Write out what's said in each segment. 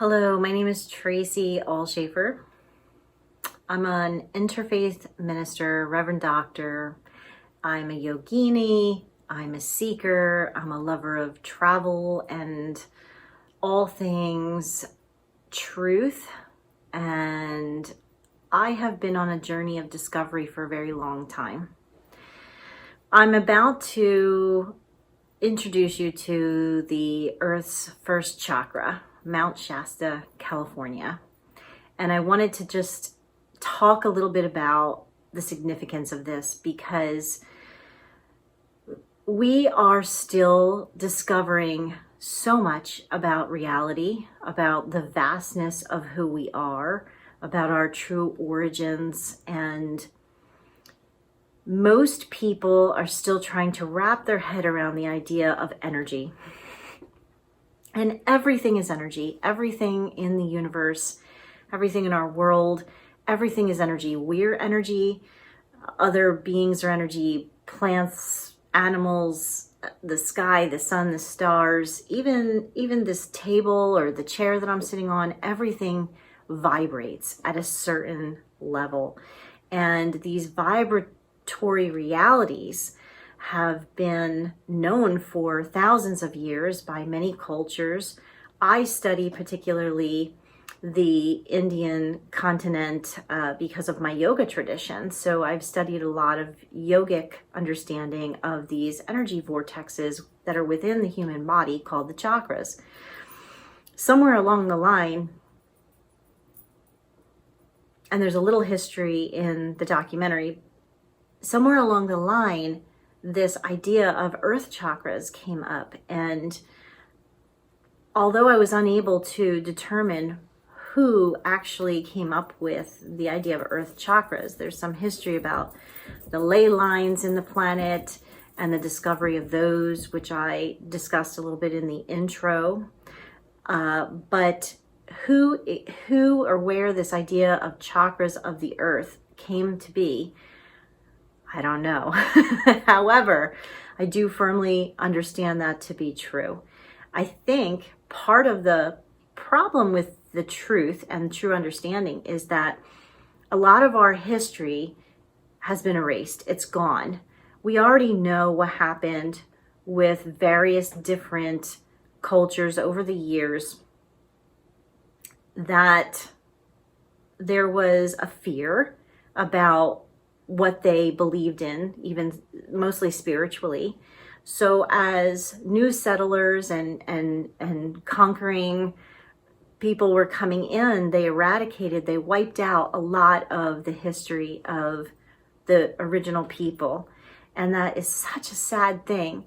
Hello, my name is Tracey Ulshafer. I'm an interfaith minister, Reverend Doctor. I'm a yogini, I'm a seeker, I'm a lover of travel and all things truth. And I have been on a journey of discovery for a very long time. I'm about to introduce you to the Earth's first chakra, Mount Shasta, California. And I wanted to just talk a little bit about the significance of this because we are still discovering so much about reality, about the vastness of who we are, about our true origins, and most people are still trying to wrap their head around the idea of energy. And everything is energy. Everything in the universe, everything in our world, everything is energy. We're energy. Other beings are energy. Plants, animals, the sky, the sun, the stars, even this table or the chair that I'm sitting on, everything vibrates at a certain level. And these vibratory realities have been known for thousands of years by many cultures. I study particularly the Indian continent because of my yoga tradition. So I've studied a lot of yogic understanding of these energy vortexes that are within the human body called the chakras. Somewhere along the line, and there's a little history in the documentary, somewhere along the line, this idea of Earth Chakras came up. And although I was unable to determine who actually came up with the idea of Earth Chakras, there's some history about the ley lines in the planet and the discovery of those, which I discussed a little bit in the intro. But who or where this idea of chakras of the earth came to be, I don't know. However, I do firmly understand that to be true. I think part of the problem with the truth and true understanding is that a lot of our history has been erased. It's gone. We already know what happened with various different cultures over the years, that there was a fear about what they believed in, even mostly spiritually. So as new settlers and conquering people were coming in, they wiped out a lot of the history of the original people. And that is such a sad thing.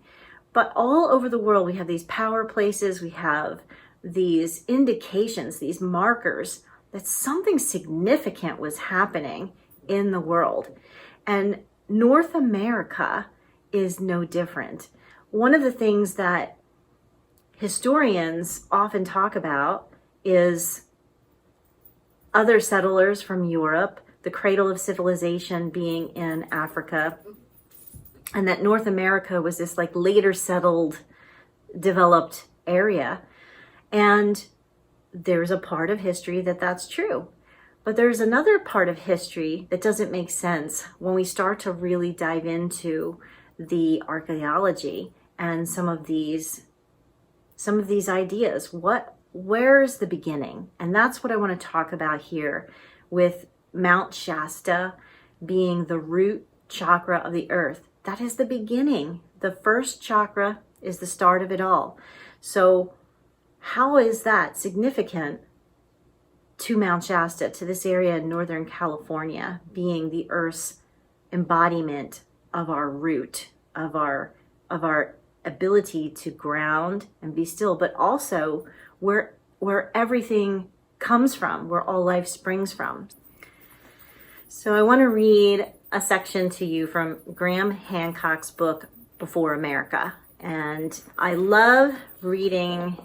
But all over the world, we have these power places, we have these indications, these markers that something significant was happening in the world. And North America is no different. One of the things that historians often talk about is other settlers from Europe, the cradle of civilization being in Africa, and that North America was this like later settled, developed area. And there's a part of history that's true. But there's another part of history that doesn't make sense when we start to really dive into the archaeology and some of these ideas. Where's the beginning? And that's what I want to talk about here, with Mount Shasta being the root chakra of the earth. That is the beginning. The first chakra is the start of it all. So how is that significant to Mount Shasta, to this area in Northern California, being the Earth's embodiment of our root, of our ability to ground and be still, but also where everything comes from, where all life springs from. So I want to read a section to you from Graham Hancock's book, Before America. And I love reading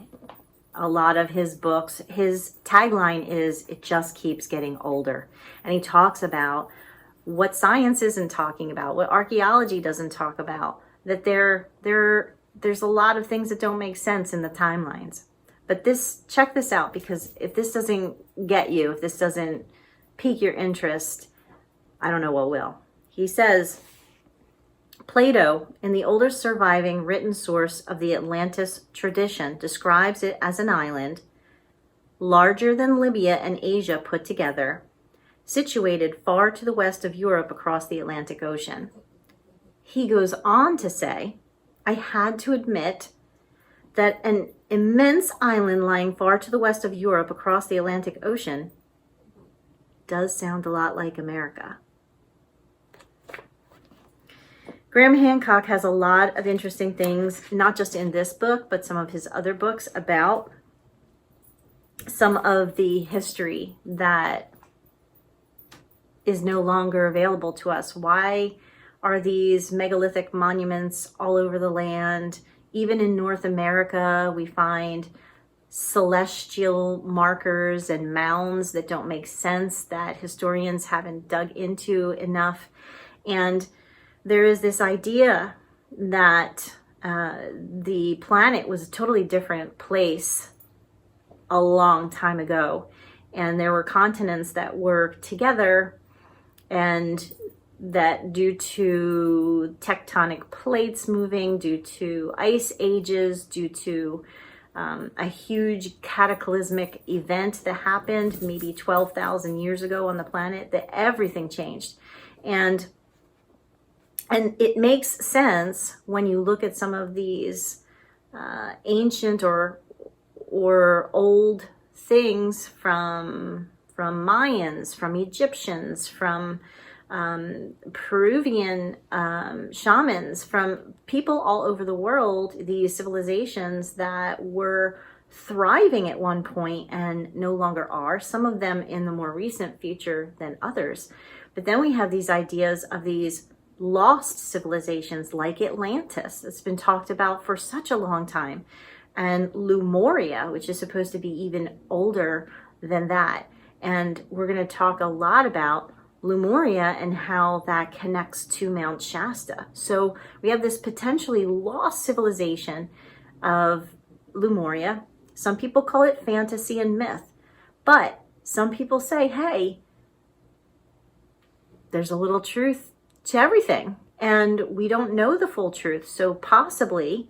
a lot of his books. His tagline is, "It just keeps getting older." And he talks about what science isn't talking about, what archaeology doesn't talk about, that there's a lot of things that don't make sense in the timelines. But check this out, because if this doesn't get you, if this doesn't pique your interest, I don't know what will. He says, Plato, in the oldest surviving written source of the Atlantis tradition, describes it as an island larger than Libya and Asia put together, situated far to the west of Europe across the Atlantic Ocean. He goes on to say, I had to admit that an immense island lying far to the west of Europe across the Atlantic Ocean does sound a lot like America. Graham Hancock has a lot of interesting things, not just in this book, but some of his other books, about some of the history that is no longer available to us. Why are these megalithic monuments all over the land? Even in North America, we find celestial markers and mounds that don't make sense, that historians haven't dug into enough. And there is this idea that the planet was a totally different place a long time ago. And there were continents that were together, and that due to tectonic plates moving, due to ice ages, due to a huge cataclysmic event that happened maybe 12,000 years ago on the planet, that everything changed. And it makes sense when you look at some of these ancient or old things from Mayans, from Egyptians, from Peruvian shamans, from people all over the world, these civilizations that were thriving at one point and no longer are, some of them in the more recent future than others. But then we have these ideas of these lost civilizations like Atlantis. It's been talked about for such a long time. And Lemuria, which is supposed to be even older than that. And we're going to talk a lot about Lemuria and how that connects to Mount Shasta. So we have this potentially lost civilization of Lemuria. Some people call it fantasy and myth, but some people say, hey, there's a little truth to everything, and we don't know the full truth. So possibly,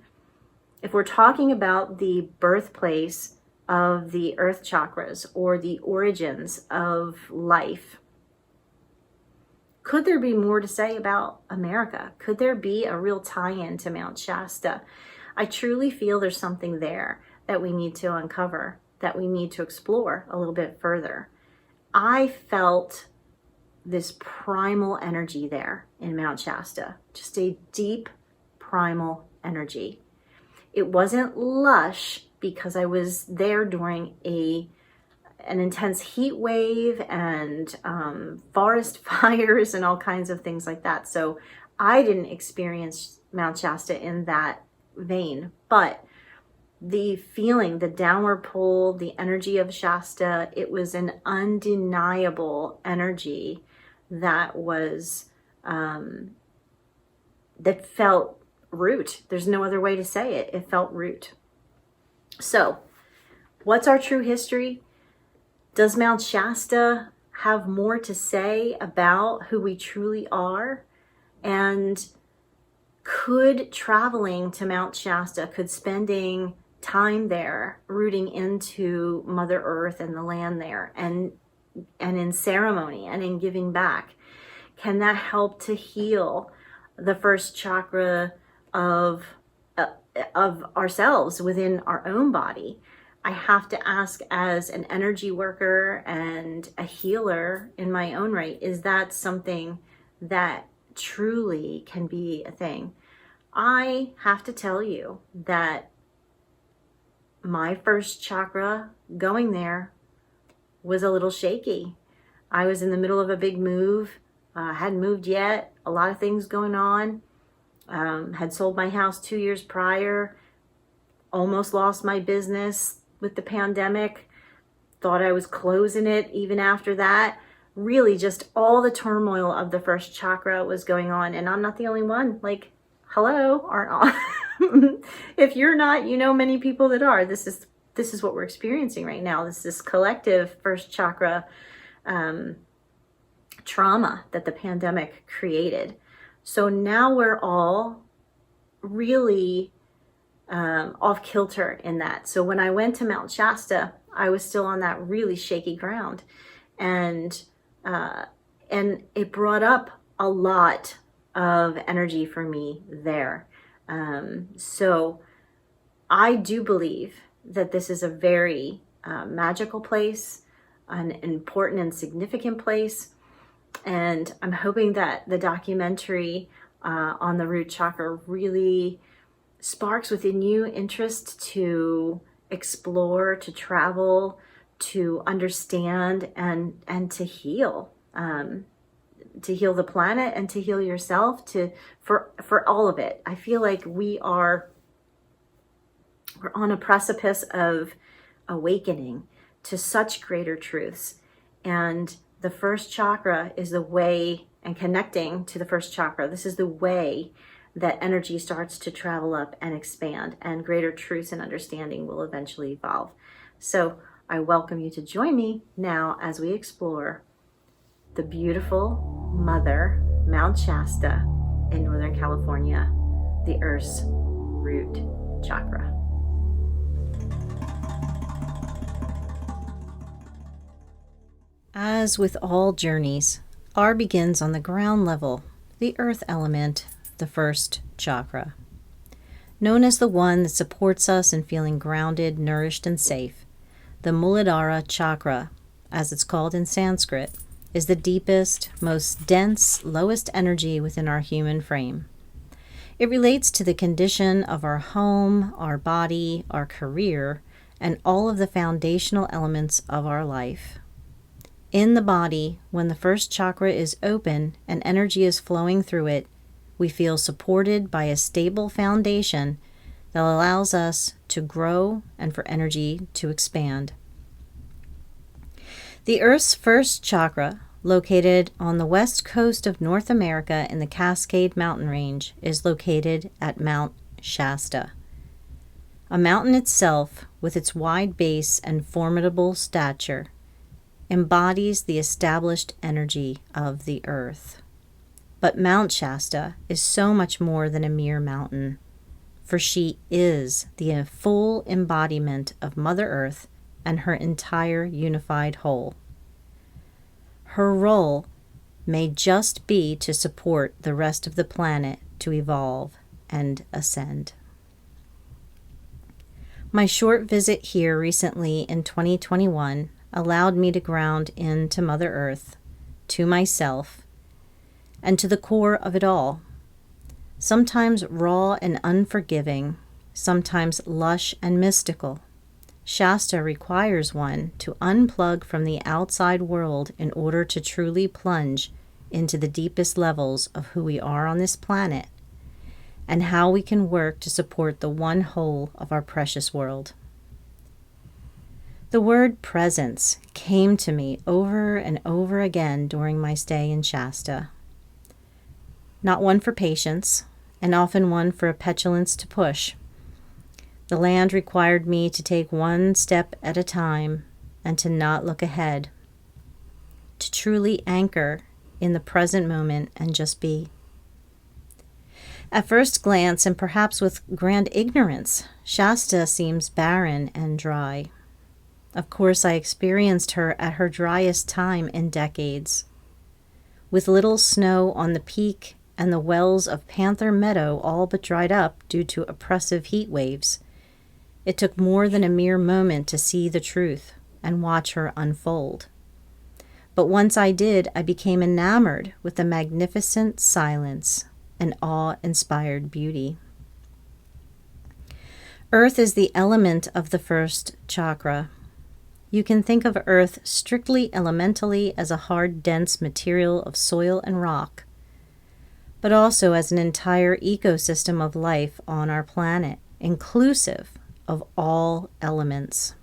if we're talking about the birthplace of the Earth Chakras or the origins of life, could there be more to say about America? Could there be a real tie-in to Mount Shasta? I truly feel there's something there that we need to uncover, that we need to explore a little bit further. I felt this primal energy there in Mount Shasta, just a deep primal energy. It wasn't lush because I was there during an intense heat wave and forest fires and all kinds of things like that. So I didn't experience Mount Shasta in that vein, but the feeling, the downward pull, the energy of Shasta, it was an undeniable energy that was, that felt root. There's no other way to say it. It felt root. So what's our true history? Does Mount Shasta have more to say about who we truly are? And could traveling to Mount Shasta, could spending time there, rooting into Mother Earth and the land there, and in ceremony and in giving back, can that help to heal the first chakra of ourselves within our own body? I have to ask, as an energy worker and a healer in my own right, is that something that truly can be a thing? I have to tell you that my first chakra going there was a little shaky. I was in the middle of a big move, hadn't moved yet, a lot of things going on, had sold my house 2 years prior, almost lost my business with the pandemic, thought I was closing it even after that. Really just all the turmoil of the first chakra was going on, and I'm not the only one. Like, hello, aren't all? If you're not, you know many people that are. This is this is what we're experiencing right now. This collective first chakra trauma that the pandemic created. So now we're all really off kilter in that. So when I went to Mount Shasta, I was still on that really shaky ground, and it brought up a lot of energy for me there. So I do believe that this is a very magical place, an important and significant place. And I'm hoping that the documentary on the root chakra really sparks within you interest to explore, to travel, to understand, and to heal. To heal the planet and to heal yourself, for all of it. I feel like we're on a precipice of awakening to such greater truths. And the first chakra is the way, and connecting to the first chakra, this is the way that energy starts to travel up and expand, and greater truths and understanding will eventually evolve. So I welcome you to join me now as we explore the beautiful Mother, Mount Shasta in Northern California, the Earth's root chakra. As with all journeys, our begins on the ground level, the earth element, the first chakra. Known as the one that supports us in feeling grounded, nourished, and safe, the Mulidara Chakra, as it's called in Sanskrit, is the deepest, most dense, lowest energy within our human frame. It relates to the condition of our home, our body, our career, and all of the foundational elements of our life. In the body, when the first chakra is open and energy is flowing through it, we feel supported by a stable foundation that allows us to grow and for energy to expand. The Earth's first chakra, located on the west coast of North America in the Cascade Mountain Range, is located at Mount Shasta. A mountain itself, with its wide base and formidable stature, embodies the established energy of the earth. But Mount Shasta is so much more than a mere mountain, for she is the full embodiment of Mother Earth and her entire unified whole. Her role may just be to support the rest of the planet to evolve and ascend. My short visit here recently in 2021 allowed me to ground into Mother Earth, to myself, and to the core of it all. Sometimes raw and unforgiving, sometimes lush and mystical, Shasta requires one to unplug from the outside world in order to truly plunge into the deepest levels of who we are on this planet and how we can work to support the one whole of our precious world. The word presence came to me over and over again during my stay in Shasta. Not one for patience, and often one for a petulance to push. The land required me to take one step at a time and to not look ahead, to truly anchor in the present moment and just be. At first glance, and perhaps with grand ignorance, Shasta seems barren and dry. Of course, I experienced her at her driest time in decades. With little snow on the peak and the wells of Panther Meadow all but dried up due to oppressive heat waves, it took more than a mere moment to see the truth and watch her unfold. But once I did, I became enamored with the magnificent silence and awe-inspired beauty. Earth is the element of the first chakra. You can think of Earth strictly elementally as a hard, dense material of soil and rock, but also as an entire ecosystem of life on our planet, inclusive of all elements.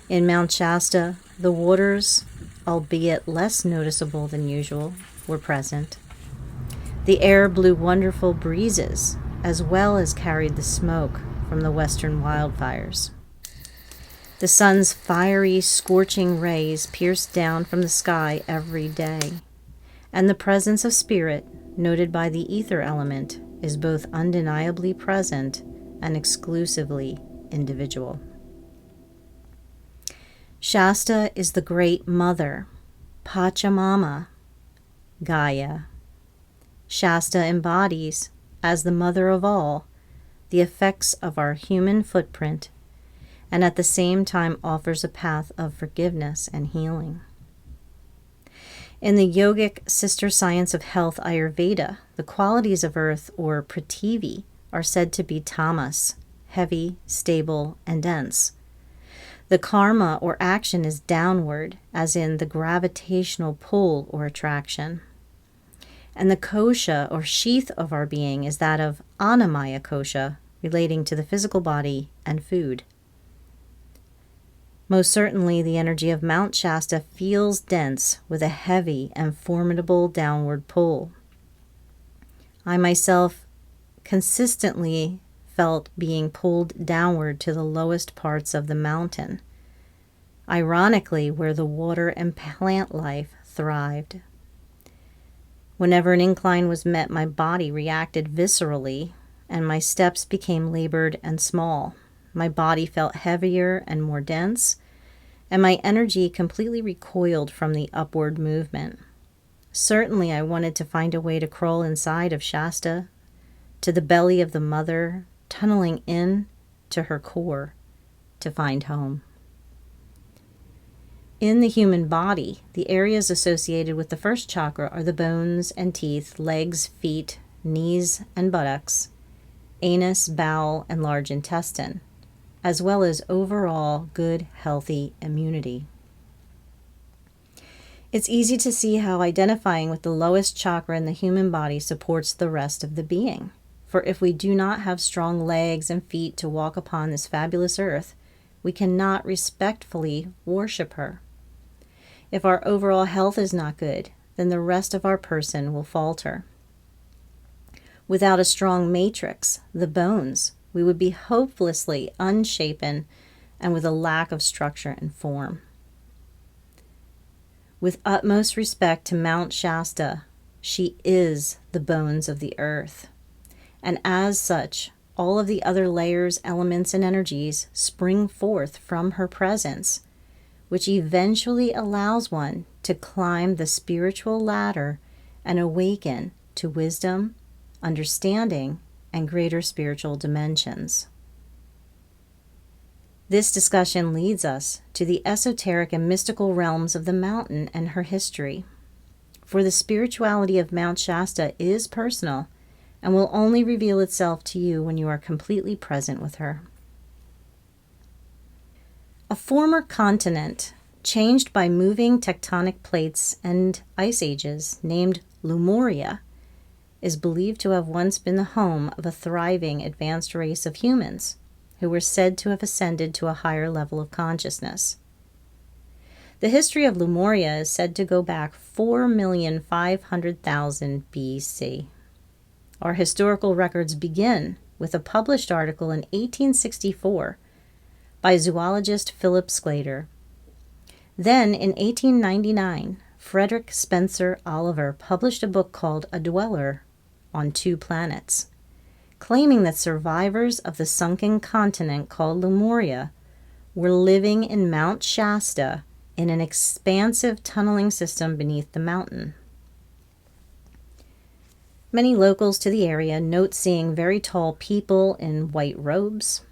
In Mount Shasta, the waters, albeit less noticeable than usual, were present. The air blew wonderful breezes, as well as carried the smoke from the western wildfires. The sun's fiery, scorching rays pierce down from the sky every day, and the presence of spirit, noted by the ether element, is both undeniably present and exclusively individual. Shasta is the Great Mother, Pachamama, Gaia. Shasta embodies, as the mother of all, the effects of our human footprint, and at the same time offers a path of forgiveness and healing. In the yogic sister science of health Ayurveda, the qualities of earth, or Prithivi, are said to be tamas, heavy, stable, and dense. The karma or action is downward, as in the gravitational pull or attraction. And the kosha or sheath of our being is that of Annamaya kosha, relating to the physical body and food. Most certainly, the energy of Mount Shasta feels dense with a heavy and formidable downward pull. I myself consistently felt being pulled downward to the lowest parts of the mountain, ironically where the water and plant life thrived. Whenever an incline was met, my body reacted viscerally, and my steps became labored and small. My body felt heavier and more dense, and my energy completely recoiled from the upward movement. Certainly, I wanted to find a way to crawl inside of Shasta, to the belly of the mother, tunneling in to her core to find home. In the human body, the areas associated with the first chakra are the bones and teeth, legs, feet, knees, and buttocks, anus, bowel, and large intestine, as well as overall good, healthy immunity. It's easy to see how identifying with the lowest chakra in the human body supports the rest of the being. For if we do not have strong legs and feet to walk upon this fabulous earth, we cannot respectfully worship her. If our overall health is not good, then the rest of our person will falter. Without a strong matrix, the bones, we would be hopelessly unshapen and with a lack of structure and form. With utmost respect to Mount Shasta, she is the bones of the earth. And as such, all of the other layers, elements, and energies spring forth from her presence, which eventually allows one to climb the spiritual ladder and awaken to wisdom, understanding, and greater spiritual dimensions. This discussion leads us to the esoteric and mystical realms of the mountain and her history. For the spirituality of Mount Shasta is personal and will only reveal itself to you when you are completely present with her. A former continent, changed by moving tectonic plates and ice ages, named Lemuria, is believed to have once been the home of a thriving advanced race of humans who were said to have ascended to a higher level of consciousness. The history of Lemuria is said to go back 4,500,000 BC. Our historical records begin with a published article in 1864 by zoologist Philip Sclater. Then, in 1899, Frederick Spencer Oliver published a book called A Dweller on Two Planets, claiming that survivors of the sunken continent called Lemuria were living in Mount Shasta in an expansive tunneling system beneath the mountain. Many locals to the area note seeing very tall people in white robes.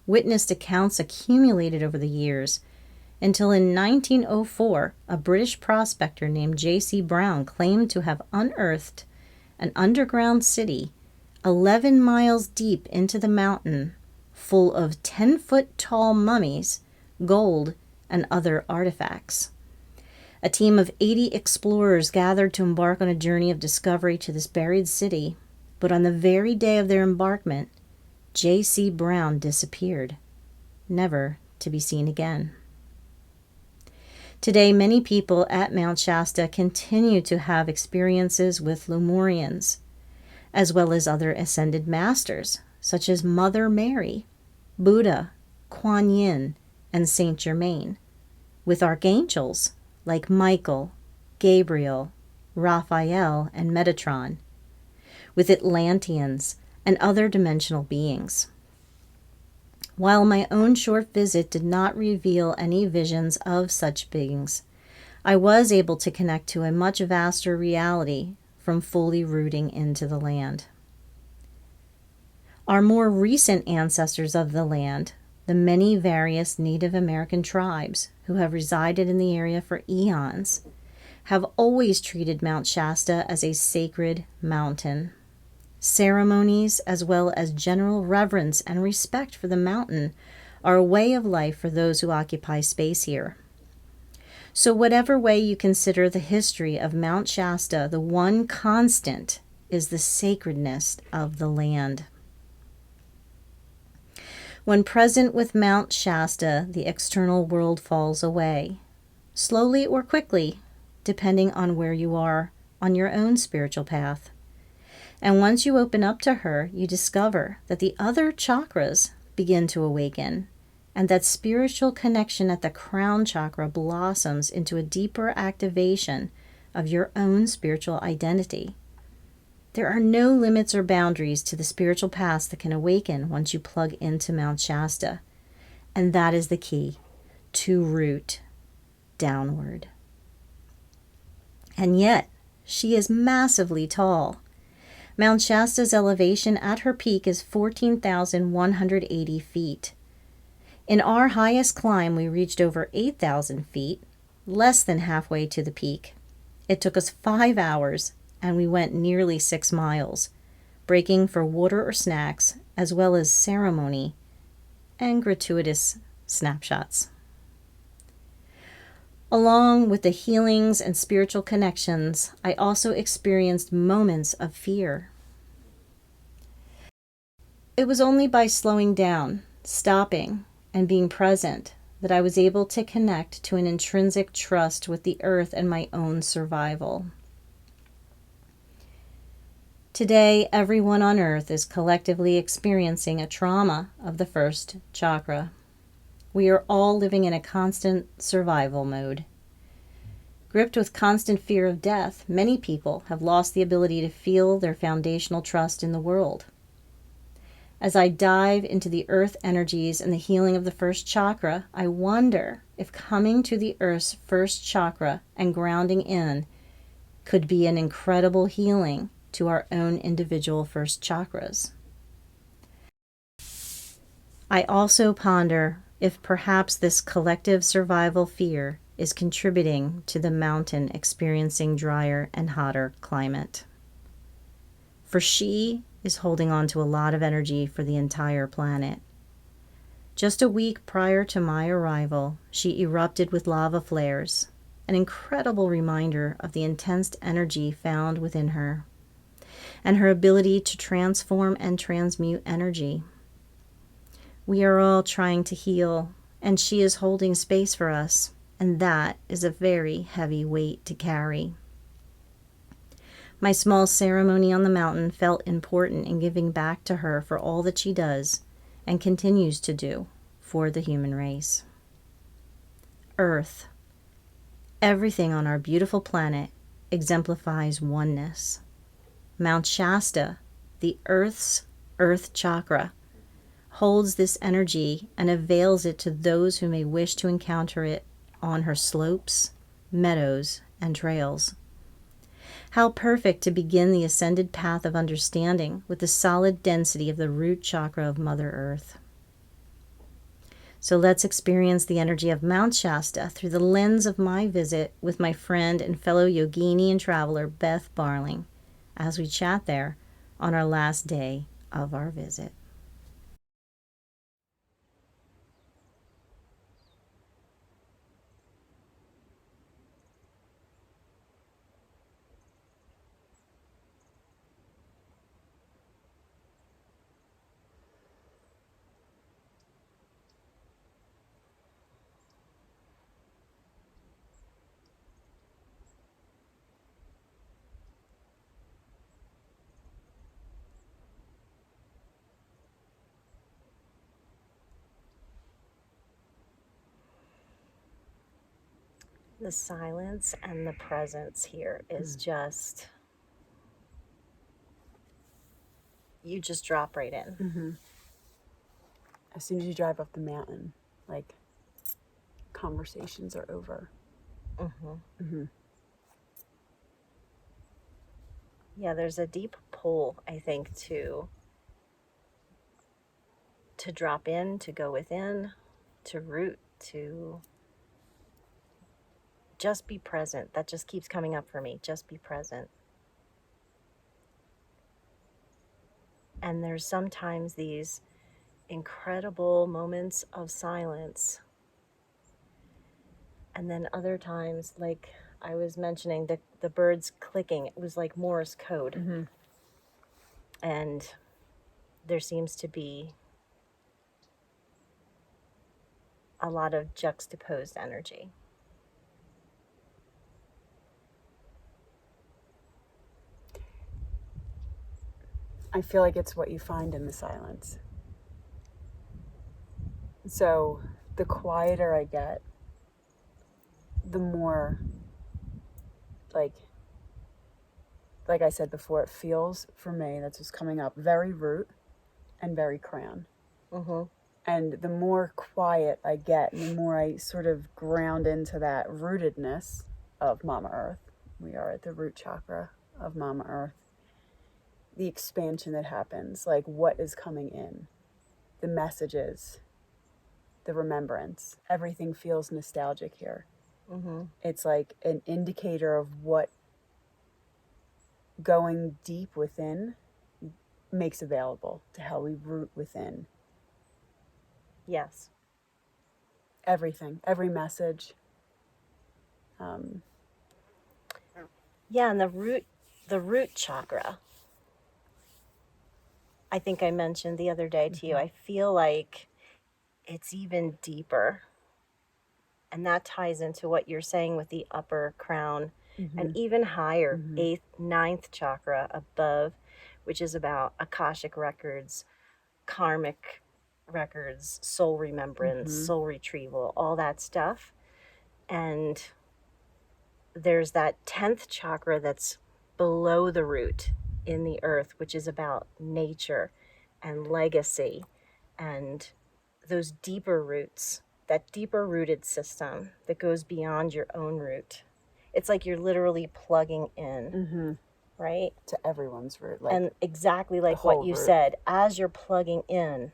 Witnessed accounts accumulated over the years until in 1904, a British prospector named J.C. Brown claimed to have unearthed an underground city 11 miles deep into the mountain, full of 10-foot-tall mummies, gold, and other artifacts. A team of 80 explorers gathered to embark on a journey of discovery to this buried city, but on the very day of their embarkment, J.C. Brown disappeared, never to be seen again. Today, many people at Mount Shasta continue to have experiences with Lemurians, as well as other ascended masters, such as Mother Mary, Buddha, Kuan Yin, and Saint Germain, with archangels like Michael, Gabriel, Raphael, and Metatron, with Atlanteans and other dimensional beings. While my own short visit did not reveal any visions of such beings, I was able to connect to a much vaster reality from fully rooting into the land. Our more recent ancestors of the land, the many various Native American tribes who have resided in the area for eons, have always treated Mount Shasta as a sacred mountain. Ceremonies, as well as general reverence and respect for the mountain, are a way of life for those who occupy space here. So whatever way you consider the history of Mount Shasta, the one constant is the sacredness of the land. When present with Mount Shasta, the external world falls away, slowly or quickly, depending on where you are on your own spiritual path. And once you open up to her, you discover that the other chakras begin to awaken, and that spiritual connection at the crown chakra blossoms into a deeper activation of your own spiritual identity. There are no limits or boundaries to the spiritual paths that can awaken once you plug into Mount Shasta. And that is the key, to root downward. And yet, she is massively tall. Mount Shasta's elevation at her peak is 14,180 feet. In our highest climb, we reached over 8,000 feet, less than halfway to the peak. It took us 5 hours, and we went nearly 6 miles, breaking for water or snacks, as well as ceremony and gratuitous snapshots. Along with the healings and spiritual connections, I also experienced moments of fear. It was only by slowing down, stopping, and being present that I was able to connect to an intrinsic trust with the earth and my own survival. Today, everyone on earth is collectively experiencing a trauma of the first chakra. We are all living in a constant survival mode. Gripped with constant fear of death, many people have lost the ability to feel their foundational trust in the world. As I dive into the earth energies and the healing of the first chakra, I wonder if coming to the earth's first chakra and grounding in could be an incredible healing to our own individual first chakras. I also ponder if perhaps this collective survival fear is contributing to the mountain experiencing drier and hotter climate. For she is holding on to a lot of energy for the entire planet. Just a week prior to my arrival, she erupted with lava flares, an incredible reminder of the intense energy found within her, and her ability to transform and transmute energy. We are all trying to heal, and she is holding space for us, and that is a very heavy weight to carry. My small ceremony on the mountain felt important in giving back to her for all that she does and continues to do for the human race. Earth, everything on our beautiful planet, exemplifies oneness. Mount Shasta, the Earth's Earth Chakra, holds this energy and avails it to those who may wish to encounter it on her slopes, meadows, and trails. How perfect to begin the ascended path of understanding with the solid density of the root chakra of Mother Earth. So let's experience the energy of Mount Shasta through the lens of my visit with my friend and fellow yogini and traveler Beth Barling as we chat there on our last day of our visit. The silence and the presence here is just, you just drop right in. Mm-hmm. As soon as you drive up the mountain, like, conversations are over. Mm-hmm. Mm-hmm. Yeah, there's a deep pull, I think, to drop in, to go within, to root, to just be present. That just keeps coming up for me. Just be present. And there's sometimes these incredible moments of silence. And then other times, like I was mentioning, the birds clicking, it was like Morse code. Mm-hmm. And there seems to be a lot of juxtaposed energy. I feel like it's what you find in the silence. So the quieter I get, the more, like I said before, it feels for me, that's what's coming up, very root and very crown. Mm-hmm. And the more quiet I get, and the more I sort of ground into that rootedness of Mama Earth, we are at the root chakra of Mama Earth, the expansion that happens, like what is coming in, the messages, the remembrance, everything feels nostalgic here. Mm-hmm. It's like an indicator of what going deep within makes available, to how we root within. Yes. Everything, every message. Yeah, and the root chakra, I think I mentioned the other day to you, I feel like it's even deeper. And that ties into what you're saying with the upper crown, and even higher, 8th, 9th chakra above, which is about Akashic records, karmic records, soul remembrance, soul retrieval, all that stuff. And there's that 10th chakra that's below the root in the earth, which is about nature and legacy and those deeper roots, that deeper rooted system that goes beyond your own root. It's like you're literally plugging in, right? To everyone's root. Like, and exactly like what you said, as you're plugging in,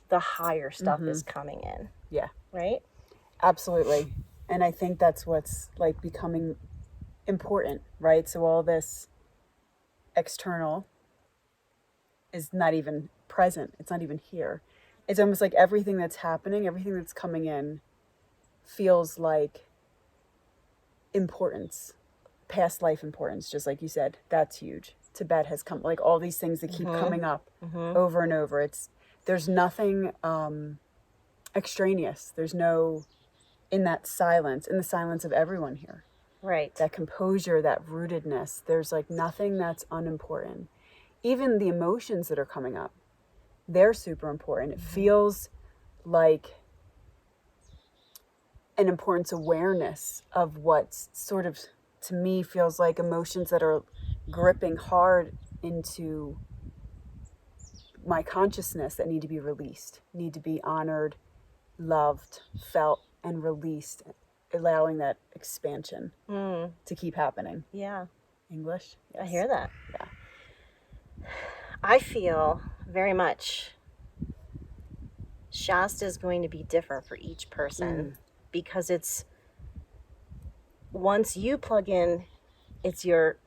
the higher stuff is coming in. Yeah. Right? Absolutely. And I think that's what's like becoming important, right? So all this external is not even present. It's not even here. It's almost like everything that's happening, everything that's coming in feels like importance, past life importance, just like you said. That's huge. Tibet has come, like all these things that keep coming up over and over. There's nothing extraneous. There's no, in that silence, in the silence of everyone here. Right. That composure, that rootedness, there's like nothing that's unimportant. Even the emotions that are coming up, they're super important. It feels like an importance awareness of what's sort of, to me, feels like emotions that are gripping hard into my consciousness that need to be released, need to be honored, loved, felt, and released, allowing that expansion to keep happening. Yeah. English? Yes. I hear that. Yeah. I feel very much Shasta is going to be different for each person because it's, once you plug in, it's your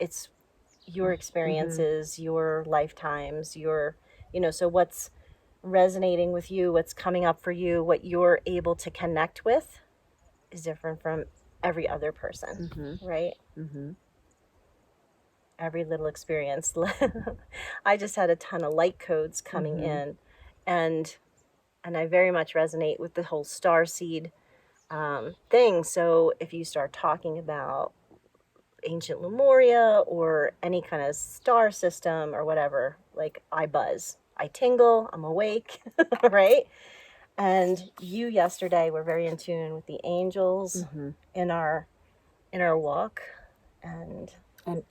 experiences, your lifetimes, your, so what's resonating with you, what's coming up for you, what you're able to connect with is different from every other person, right? Every little experience. I just had a ton of light codes coming in, and I very much resonate with the whole star seed thing. So if you start talking about ancient Lemuria or any kind of star system or whatever, like I buzz, I tingle, I'm awake, right? And you yesterday were very in tune with the angels in our walk and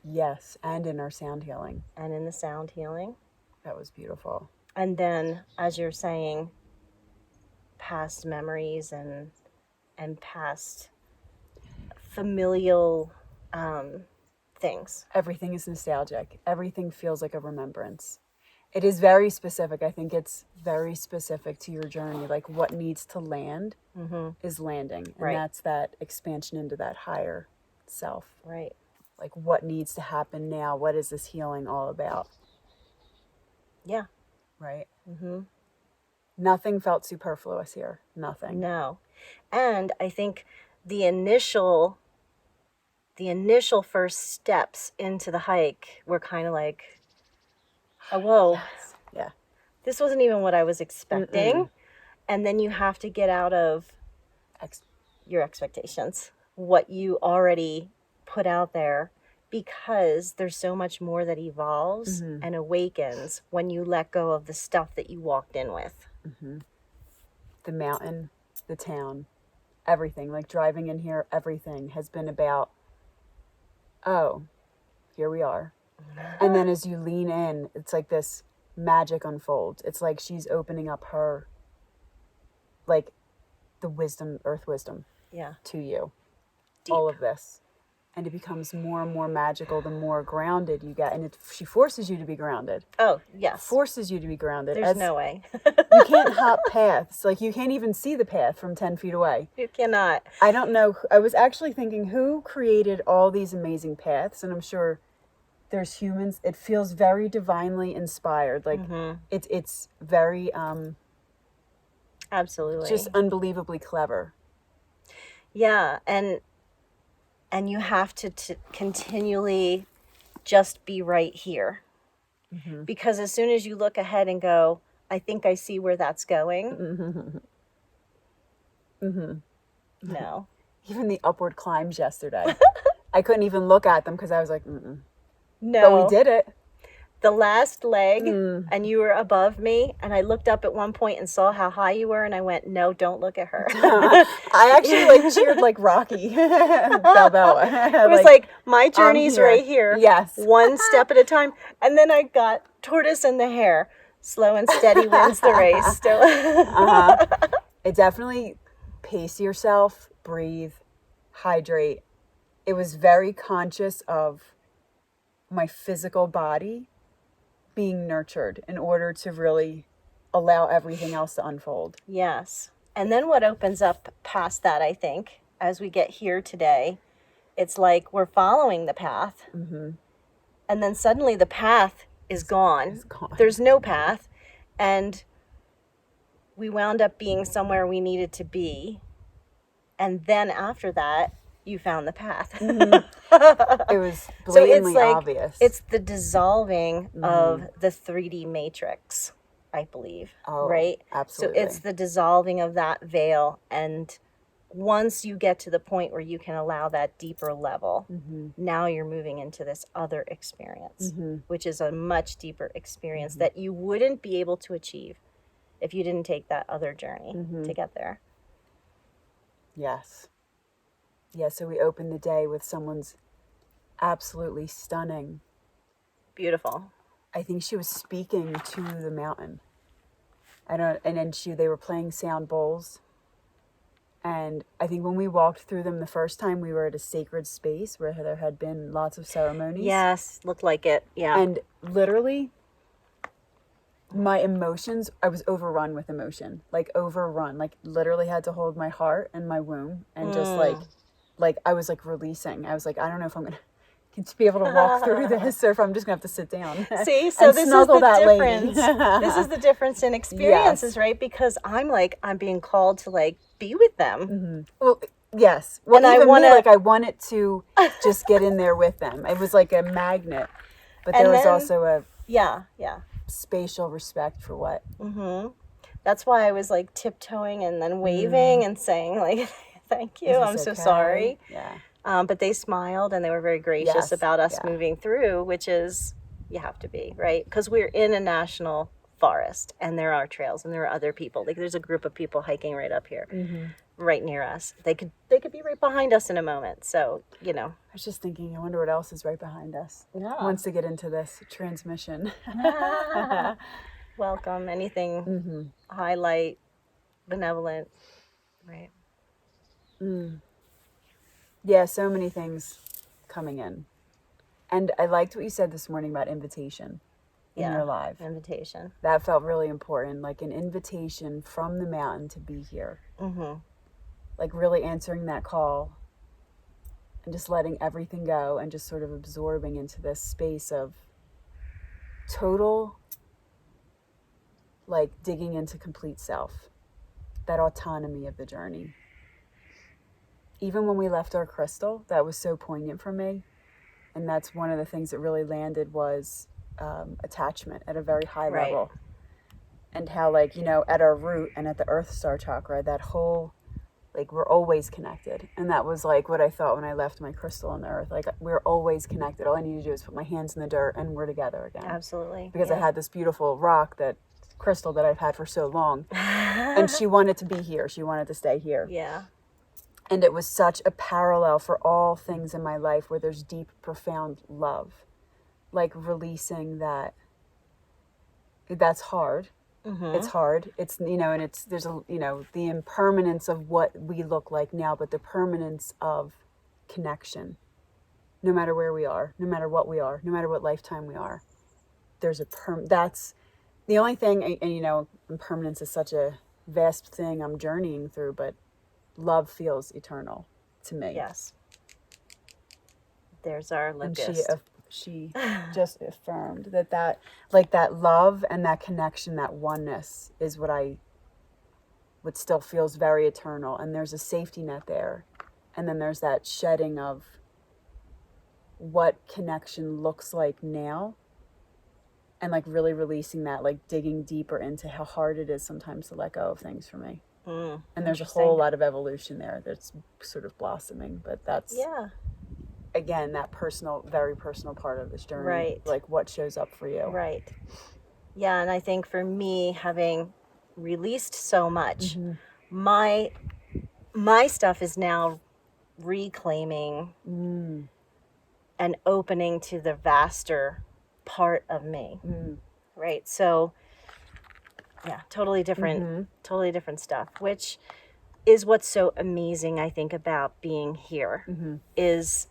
yes, and in our sound healing. And in the sound healing. That was beautiful. And then, as you're saying, past memories and past familial things. Everything is nostalgic. Everything feels like a remembrance. It is very specific. I think it's very specific to your journey. Like what needs to land is landing. And that's that expansion into that higher self. Right. Like what needs to happen now? What is this healing all about? Yeah. Right? Nothing felt superfluous here. Nothing. No. And I think the initial first steps into the hike were kind of like, oh, whoa. Yes. Yeah. This wasn't even what I was expecting. And then you have to get out of your expectations, what you already put out there, because there's so much more that evolves and awakens when you let go of the stuff that you walked in with. The mountain, the town, everything. Like driving in here, everything has been about, oh, here we are. And then as you lean in, it's like this magic unfolds. It's like she's opening up her, like the wisdom, earth wisdom to you. Deep. All of this. And it becomes more and more magical the more grounded you get. And she forces you to be grounded. Oh, yes. Forces you to be grounded. There's no way. You can't hop paths. Like you can't even see the path from 10 feet away. You cannot. I don't know. I was actually thinking who created all these amazing paths. And I'm sure there's humans. It feels very divinely inspired. Like it's very absolutely just unbelievably clever. Yeah, and you have to continually just be right here. Because as soon as you look ahead and go, I think I see where that's going. No. Even the upward climbs yesterday. I couldn't even look at them because I was like, No. But we did it. The last leg, and you were above me, and I looked up at one point and saw how high you were, and I went, no, don't look at her. I actually like cheered like Rocky Balboa. It was like my journey's right here. Yes. One step at a time. And then I got tortoise in the hair. Slow and steady wins the race. Still. It definitely pace yourself, breathe, hydrate. It was very conscious of my physical body being nurtured in order to really allow everything else to unfold. Yes. And then what opens up past that, I think, as we get here today, it's like we're following the path. And then suddenly the path is gone. It's gone. There's no path. And we wound up being somewhere we needed to be. And then after that, you found the path. It was blatantly obvious. It's the dissolving of the 3D matrix, I believe. Right? Absolutely. So it's the dissolving of that veil. And once you get to the point where you can allow that deeper level, now you're moving into this other experience, which is a much deeper experience that you wouldn't be able to achieve if you didn't take that other journey to get there. Yes. Yeah, so we opened the day with someone's absolutely stunning. Beautiful. I think she was speaking to the mountain. And then they were playing sound bowls. And I think when we walked through them the first time, we were at a sacred space where there had been lots of ceremonies. Yes, looked like it. Yeah. And literally, my emotions, I was overrun with emotion. Like overrun. Like literally had to hold my heart and my womb and just like I was like releasing. I was like, I don't know if I'm going to be able to walk through this or if I'm just going to have to sit down. See, so this is the difference. Lady. This is the difference in experiences, right? Because I'm being called to like be with them. Well, yes. Well, and even I wanted to just get in there with them. It was like a magnet. But there was also a spatial respect for what. That's why I was like tiptoeing and then waving and saying like, thank you, I'm so sorry. Yeah. But they smiled and they were very gracious about us moving through, which is, you have to be, right? Because we're in a national forest, and there are trails, and there are other people. Like there's a group of people hiking right up here, right near us. They could be right behind us in a moment. So, you know. I was just thinking, I wonder what else is right behind us. Yeah. Once they get into this transmission. Welcome. Anything highlight, benevolent, right? Yeah, so many things coming in. And I liked what you said this morning about invitation in your live. Invitation. That felt really important, like an invitation from the mountain to be here. Like really answering that call and just letting everything go and just sort of absorbing into this space of total, like digging into complete self, that autonomy of the journey. Even when we left our crystal, that was so poignant for me. And that's one of the things that really landed was attachment at a very high level. And how, like, you know, at our root and at the Earth Star chakra, that whole, like, we're always connected. And that was like what I thought when I left my crystal on the earth. Like, we're always connected. All I need to do is put my hands in the dirt and we're together again. Absolutely. Because I had this beautiful crystal that I've had for so long. And she wanted to be here. She wanted to stay here. Yeah. And it was such a parallel for all things in my life where there's deep, profound love. Like releasing that. That's hard. It's hard. It's, you know, and there's a, you know, the impermanence of what we look like now, but the permanence of connection. No matter where we are, no matter what we are, no matter what lifetime we are, there's that's the only thing, and you know, impermanence is such a vast thing I'm journeying through, but love feels eternal to me. Yes. There's our locust. And she just affirmed that like that love and that connection, that oneness is what still feels very eternal. And there's a safety net there. And then there's that shedding of what connection looks like now. And like really releasing that, like digging deeper into how hard it is sometimes to let go of things for me. And there's a whole lot of evolution there that's sort of blossoming, but that's, again, that personal, very personal part of this journey. Right. Like what shows up for you. Right. Yeah, and I think for me, having released so much, my stuff is now reclaiming and opening to the vaster part of me. Right. So yeah, totally different stuff, which is what's so amazing, I think, about being here is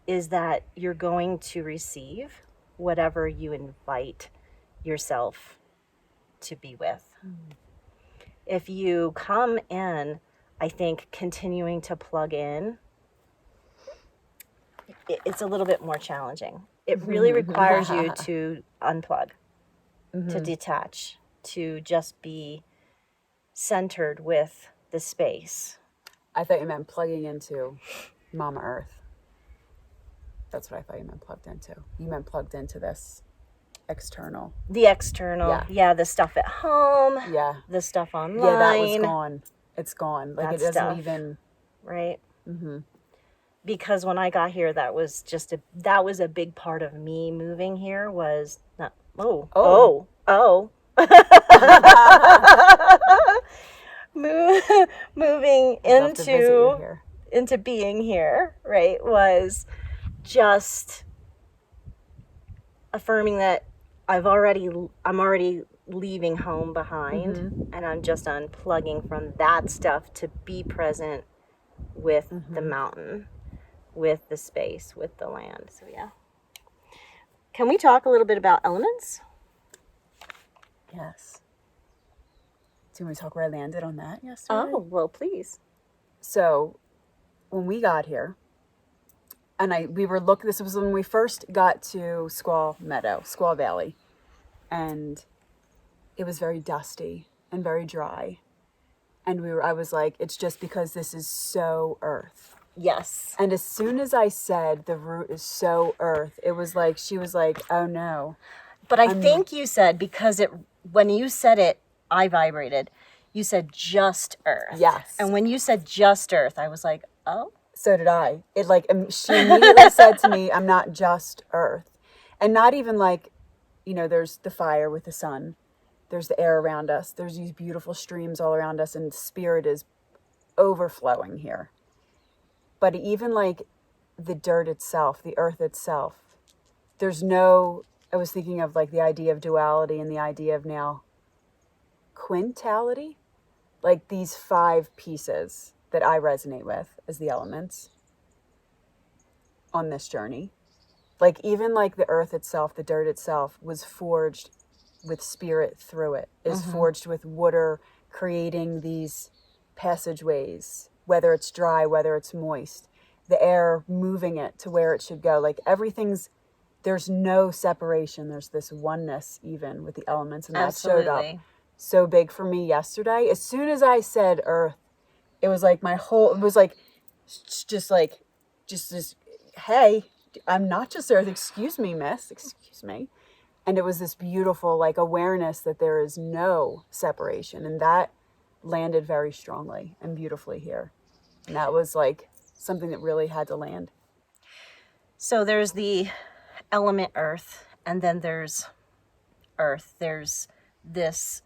that you're going to receive whatever you invite yourself to be with. If you come in, I think, continuing to plug in, it's a little bit more challenging. It really requires you to unplug, to detach, to just be centered with the space. I thought you meant plugging into Mama Earth. That's what I thought you meant plugged into. You meant plugged into this external. The external, the stuff at home, the stuff online. Yeah, that was gone. It's gone. Like, that it doesn't stuff, even... Right? Because when I got here, that was a big part of me moving here was not, moving into being here, right, was just affirming that I'm already leaving home behind, and I'm just unplugging from that stuff to be present with the mountain, with the space, with the land. So yeah. Can we talk a little bit about elements? Yes. Do you want me to talk where I landed on that yesterday? Oh, well, please. So when we got here, and this was when we first got to Squaw Valley, and it was very dusty and very dry. And I was like, it's just because this is so earth. Yes. And as soon as I said the root is so earth, it was like, she was like, oh no. But I think you said, because when you said it, I vibrated. You said just earth. Yes. And when you said just earth, I was like, oh. So did I. It like, she immediately said to me, I'm not just earth. And not even like, you know, there's the fire with the sun. There's the air around us. There's these beautiful streams all around us, and spirit is overflowing here. But even like the dirt itself, the earth itself, I was thinking of like the idea of duality and the idea of now quintality, like these 5 pieces that I resonate with as the elements on this journey. Like even like the earth itself, the dirt itself was forged with spirit through it, is forged with water, creating these passageways, whether it's dry, whether it's moist, the air moving it to where it should go. Like there's no separation. There's this oneness even with the elements. And that showed up so big for me yesterday. As soon as I said earth, it was like just this, hey, I'm not just earth. Excuse me, miss. Excuse me. And it was this beautiful like awareness that there is no separation. And that landed very strongly and beautifully here. And that was like something that really had to land. So there's the element earth, and then there's earth. There's this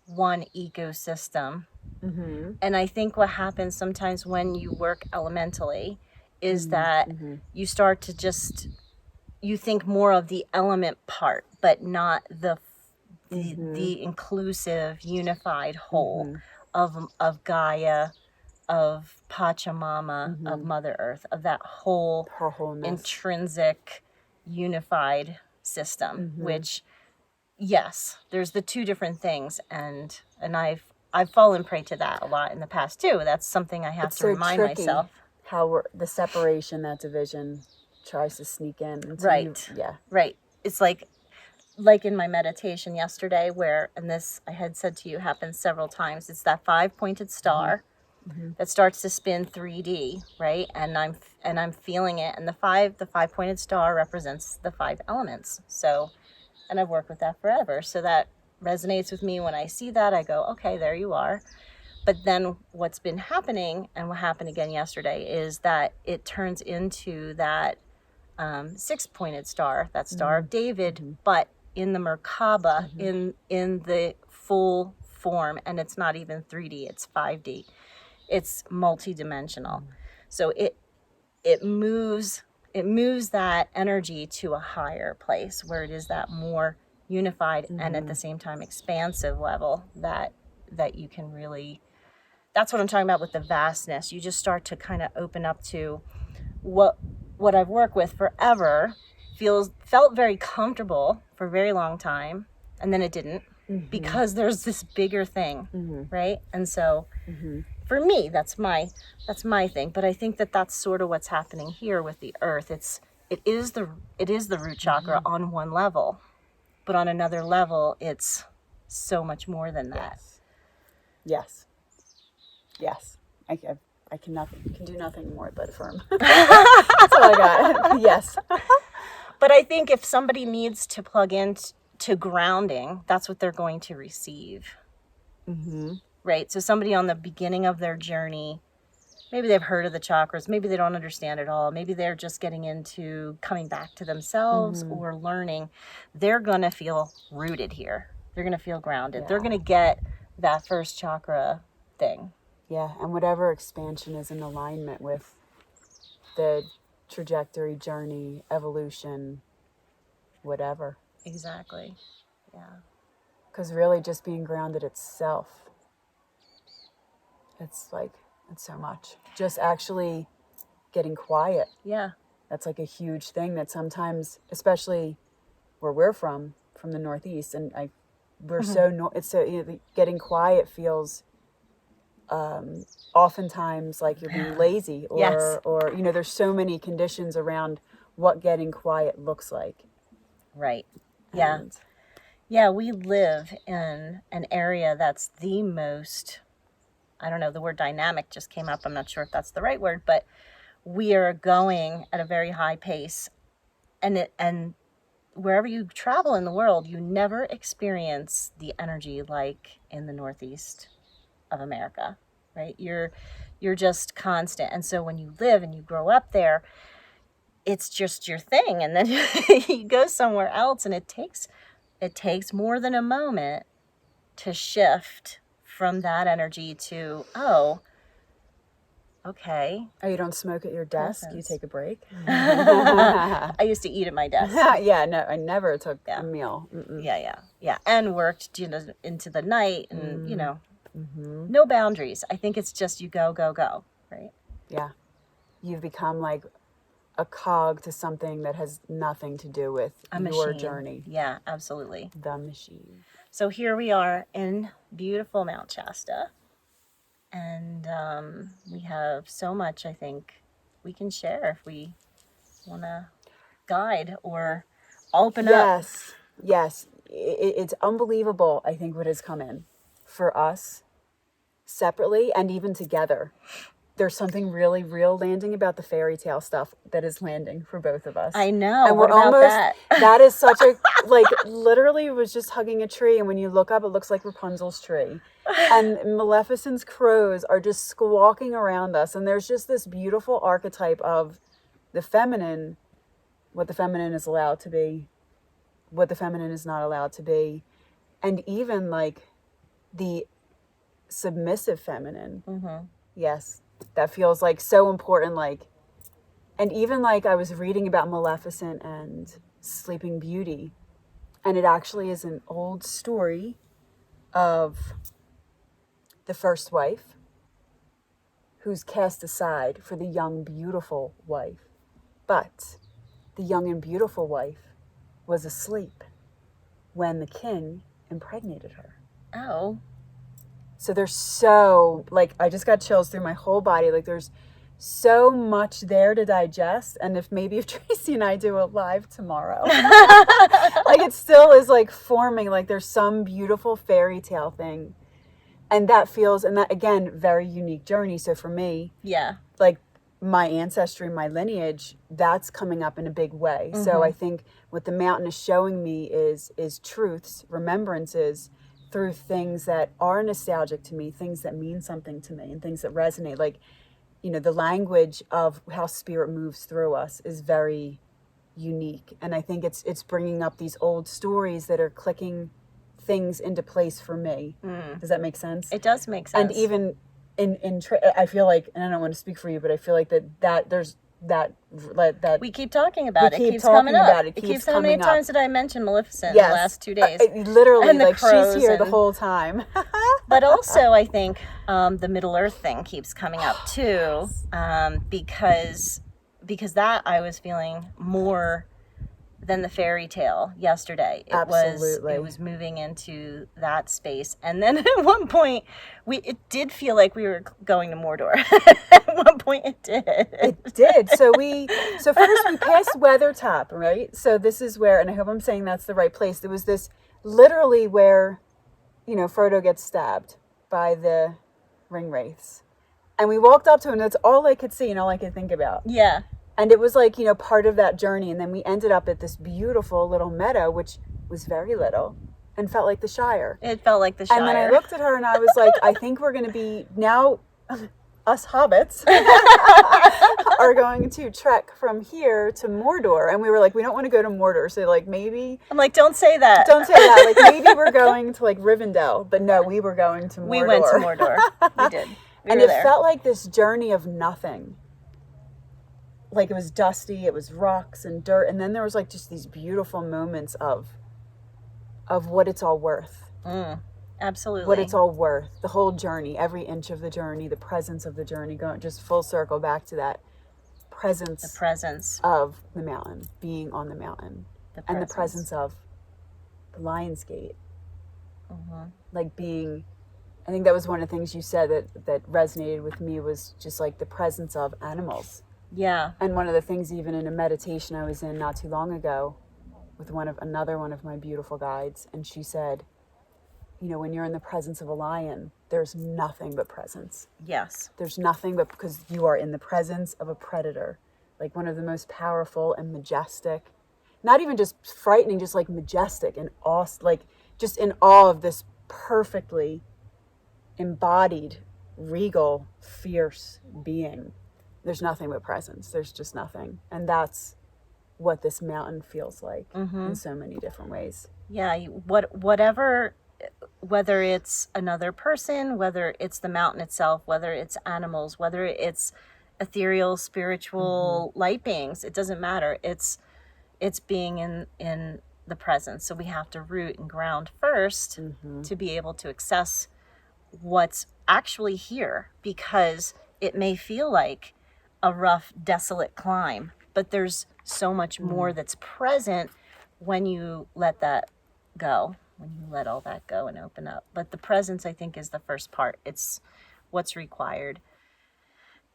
one ecosystem. And I think what happens sometimes when you work elementally is that you start to you think more of the element part, but not the inclusive, unified whole of Gaia, of Pachamama, of Mother Earth, of that whole intrinsic, unified system. Which, yes, there's the 2 different things, and I've fallen prey to that a lot in the past too. That's something I have to remind myself. How the separation, that division tries to sneak in. Right. It's like in my meditation yesterday and this I had said to you happens several times. It's that 5-pointed star that starts to spin 3D, right? And I'm feeling it. And the 5-pointed star represents the 5 elements. So, and I've worked with that forever. So that resonates with me. When I see that, I go, okay, there you are. But then what's been happening, and what happened again yesterday, is that it turns into that 6-pointed star, that Star of David, but in the Merkaba, in the full form, and it's not even 3D, it's 5D. It's multidimensional. So it moves that energy to a higher place where it is that more unified and at the same time expansive level that you can really, that's what I'm talking about with the vastness. You just start to kind of open up to what I've worked with forever felt very comfortable for a very long time, and then it didn't because there's this bigger thing, right? And so for me, that's my thing. But I think that that's sort of what's happening here with the earth. It is the root chakra on one level, but on another level, it's so much more than that. Yes. I can do nothing more but affirm. That's all I got. Yes. But I think if somebody needs to plug in to grounding, that's what they're going to receive. Right? So somebody on the beginning of their journey, maybe they've heard of the chakras, maybe they don't understand it all, maybe they're just getting into coming back to themselves or learning, they're going to feel rooted here. They're going to feel grounded. They're going to get that first chakra thing. Yeah, and whatever expansion is in alignment with the trajectory, journey, evolution, whatever. Exactly. Yeah. Because really just being grounded itself, it's so much. Just actually getting quiet. Yeah. That's like a huge thing that sometimes, especially where we're from the Northeast, and getting quiet feels oftentimes like you're being lazy or there's so many conditions around what getting quiet looks like. Right. Yeah. Yeah, we live in an area that's the most, I don't know, the word dynamic just came up. I'm not sure if that's the right word, but we are going at a very high pace. And wherever you travel in the world, you never experience the energy like in the Northeast of America, right? You're just constant. And so when you live and you grow up there, it's just your thing. And then you go somewhere else and it takes more than a moment to shift from that energy to, oh, okay. Oh, you don't smoke at your desk? You take a break? I used to eat at my desk. Yeah, no, I never took a meal. Mm-mm. Yeah. And worked, into the night and, no boundaries. I think it's just you go, right? Yeah. You've become like a cog to something that has nothing to do with your journey. Yeah, absolutely. The machine. So here we are in beautiful Mount Shasta. And we have so much, I think, we can share if we want to guide or open up. Yes. It's unbelievable, I think, what has come in for us separately and even together. There's something really real landing about the fairy tale stuff that is landing for both of us. I know. And we're almost, that is such a, like, literally was just hugging a tree. And when you look up, it looks like Rapunzel's tree. And Maleficent's crows are just squawking around us. And there's just this beautiful archetype of the feminine, what the feminine is allowed to be, what the feminine is not allowed to be. And even like the submissive feminine. Mm-hmm. Yes. That feels like so important, like, and even like I was reading about Maleficent and Sleeping Beauty, and it actually is an old story of the first wife who's cast aside for the young, beautiful wife. But the young and beautiful wife was asleep when the king impregnated her. Oh. So there's so, like, I just got chills through my whole body. Like, there's so much there to digest. And if Tracey and I do a live tomorrow, like, it still is, like, forming, like, there's some beautiful fairy tale thing. And that feels, and that, again, very unique journey. So for me, like, my ancestry, my lineage, that's coming up in a big way. Mm-hmm. So I think what the mountain is showing me is truths, remembrances, through things that are nostalgic to me, things that mean something to me, and things that resonate. Like, the language of how spirit moves through us is very unique. And I think it's bringing up these old stories that are clicking things into place for me. Mm. Does that make sense? It does make sense. And even I feel like, and I don't want to speak for you, but I feel like that there's that we keep talking about it. It keeps coming up. It keeps how many times did I mention Maleficent in the last 2 days? Literally, and like she's here the whole time. But also, I think the Middle Earth thing keeps coming up too, because that I was feeling more than the fairy tale yesterday. It was moving into that space, and then at one point it did feel like we were going to Mordor. At one point it did. So first we passed Weathertop, right? So this is where, and I hope I'm saying that's the right place, there was this literally where Frodo gets stabbed by the ring wraiths, and we walked up to him, and that's all I could see and all I could think about. And it was like, part of that journey. And then we ended up at this beautiful little meadow, which was very little and felt like the Shire. It felt like the Shire. And then I looked at her and I was like, I think we're going to be now, us hobbits are going to trek from here to Mordor. And we were like, we don't want to go to Mordor. So like maybe. I'm like, don't say that. Don't say that. Like maybe we're going to like Rivendell. But no, we were going to Mordor. We went to Mordor. We did. And it felt like this journey of nothing. Like it was dusty, it was rocks and dirt, and then there was like just these beautiful moments of what it's all worth. Absolutely. What it's all worth. The whole journey, every inch of the journey, the presence of the journey, going just full circle back to that presence. The presence of the mountain, being on the mountain. And the presence of the Lion's Gate. Mm-hmm. Like being, I think that was one of the things you said that resonated with me, was just like the presence of animals. Yeah. And one of the things, even in a meditation I was in not too long ago with another one of my beautiful guides, and she said, when you're in the presence of a lion, there's nothing but presence. Yes. There's nothing but, because you are in the presence of a predator, like one of the most powerful and majestic, not even just frightening, just like majestic and awesome, like just in awe of this perfectly embodied, regal, fierce being. There's nothing but presence. There's just nothing. And that's what this mountain feels like in so many different ways. Yeah. Whatever whether it's another person, whether it's the mountain itself, whether it's animals, whether it's ethereal, spiritual light beings, it doesn't matter. It's being in the presence. So we have to root and ground first to be able to access what's actually here, because it may feel like a rough, desolate climb, but there's so much more that's present when you let that go, when you let all that go and open up. But the presence, I think, is the first part. It's what's required.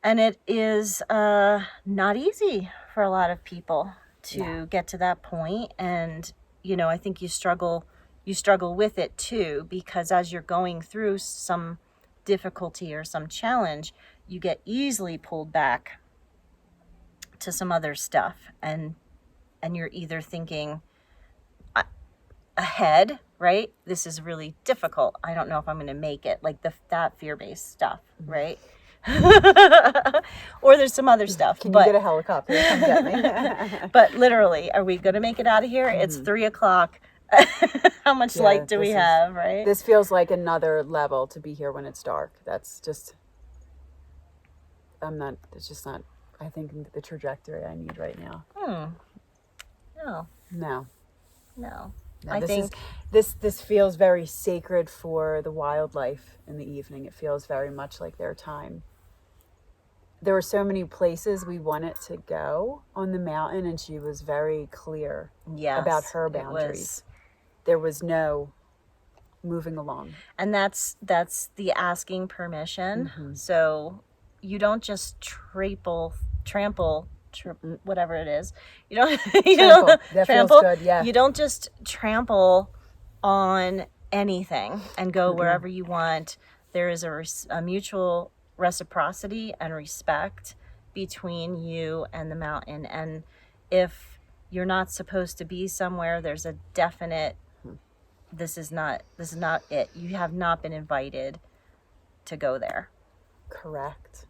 And it is not easy for a lot of people to get to that point. And, you know, I think you struggle with it too, because as you're going through some difficulty or some challenge, you get easily pulled back to some other stuff, and you're either thinking ahead, right? This is really difficult. I don't know if I'm going to make it, like that fear-based stuff, right? Or there's some other stuff. Can you get a helicopter? Come get me. But literally, are we going to make it out of here? It's 3:00. How much light do we have, right? This feels like another level to be here when it's dark. That's just, it's just not, I think, the trajectory I need right now. No. I think this feels very sacred for the wildlife in the evening. It feels very much like their time. There were so many places we wanted to go on the mountain, and she was very clear about her boundaries. There was no moving along. And that's the asking permission. So you don't just trample, whatever it is. You don't That trample. Feels good, yeah. You don't just trample on anything and go wherever you want. There is a mutual reciprocity and respect between you and the mountain. And if you're not supposed to be somewhere, there's a definite, this is not it. You have not been invited to go there. Correct.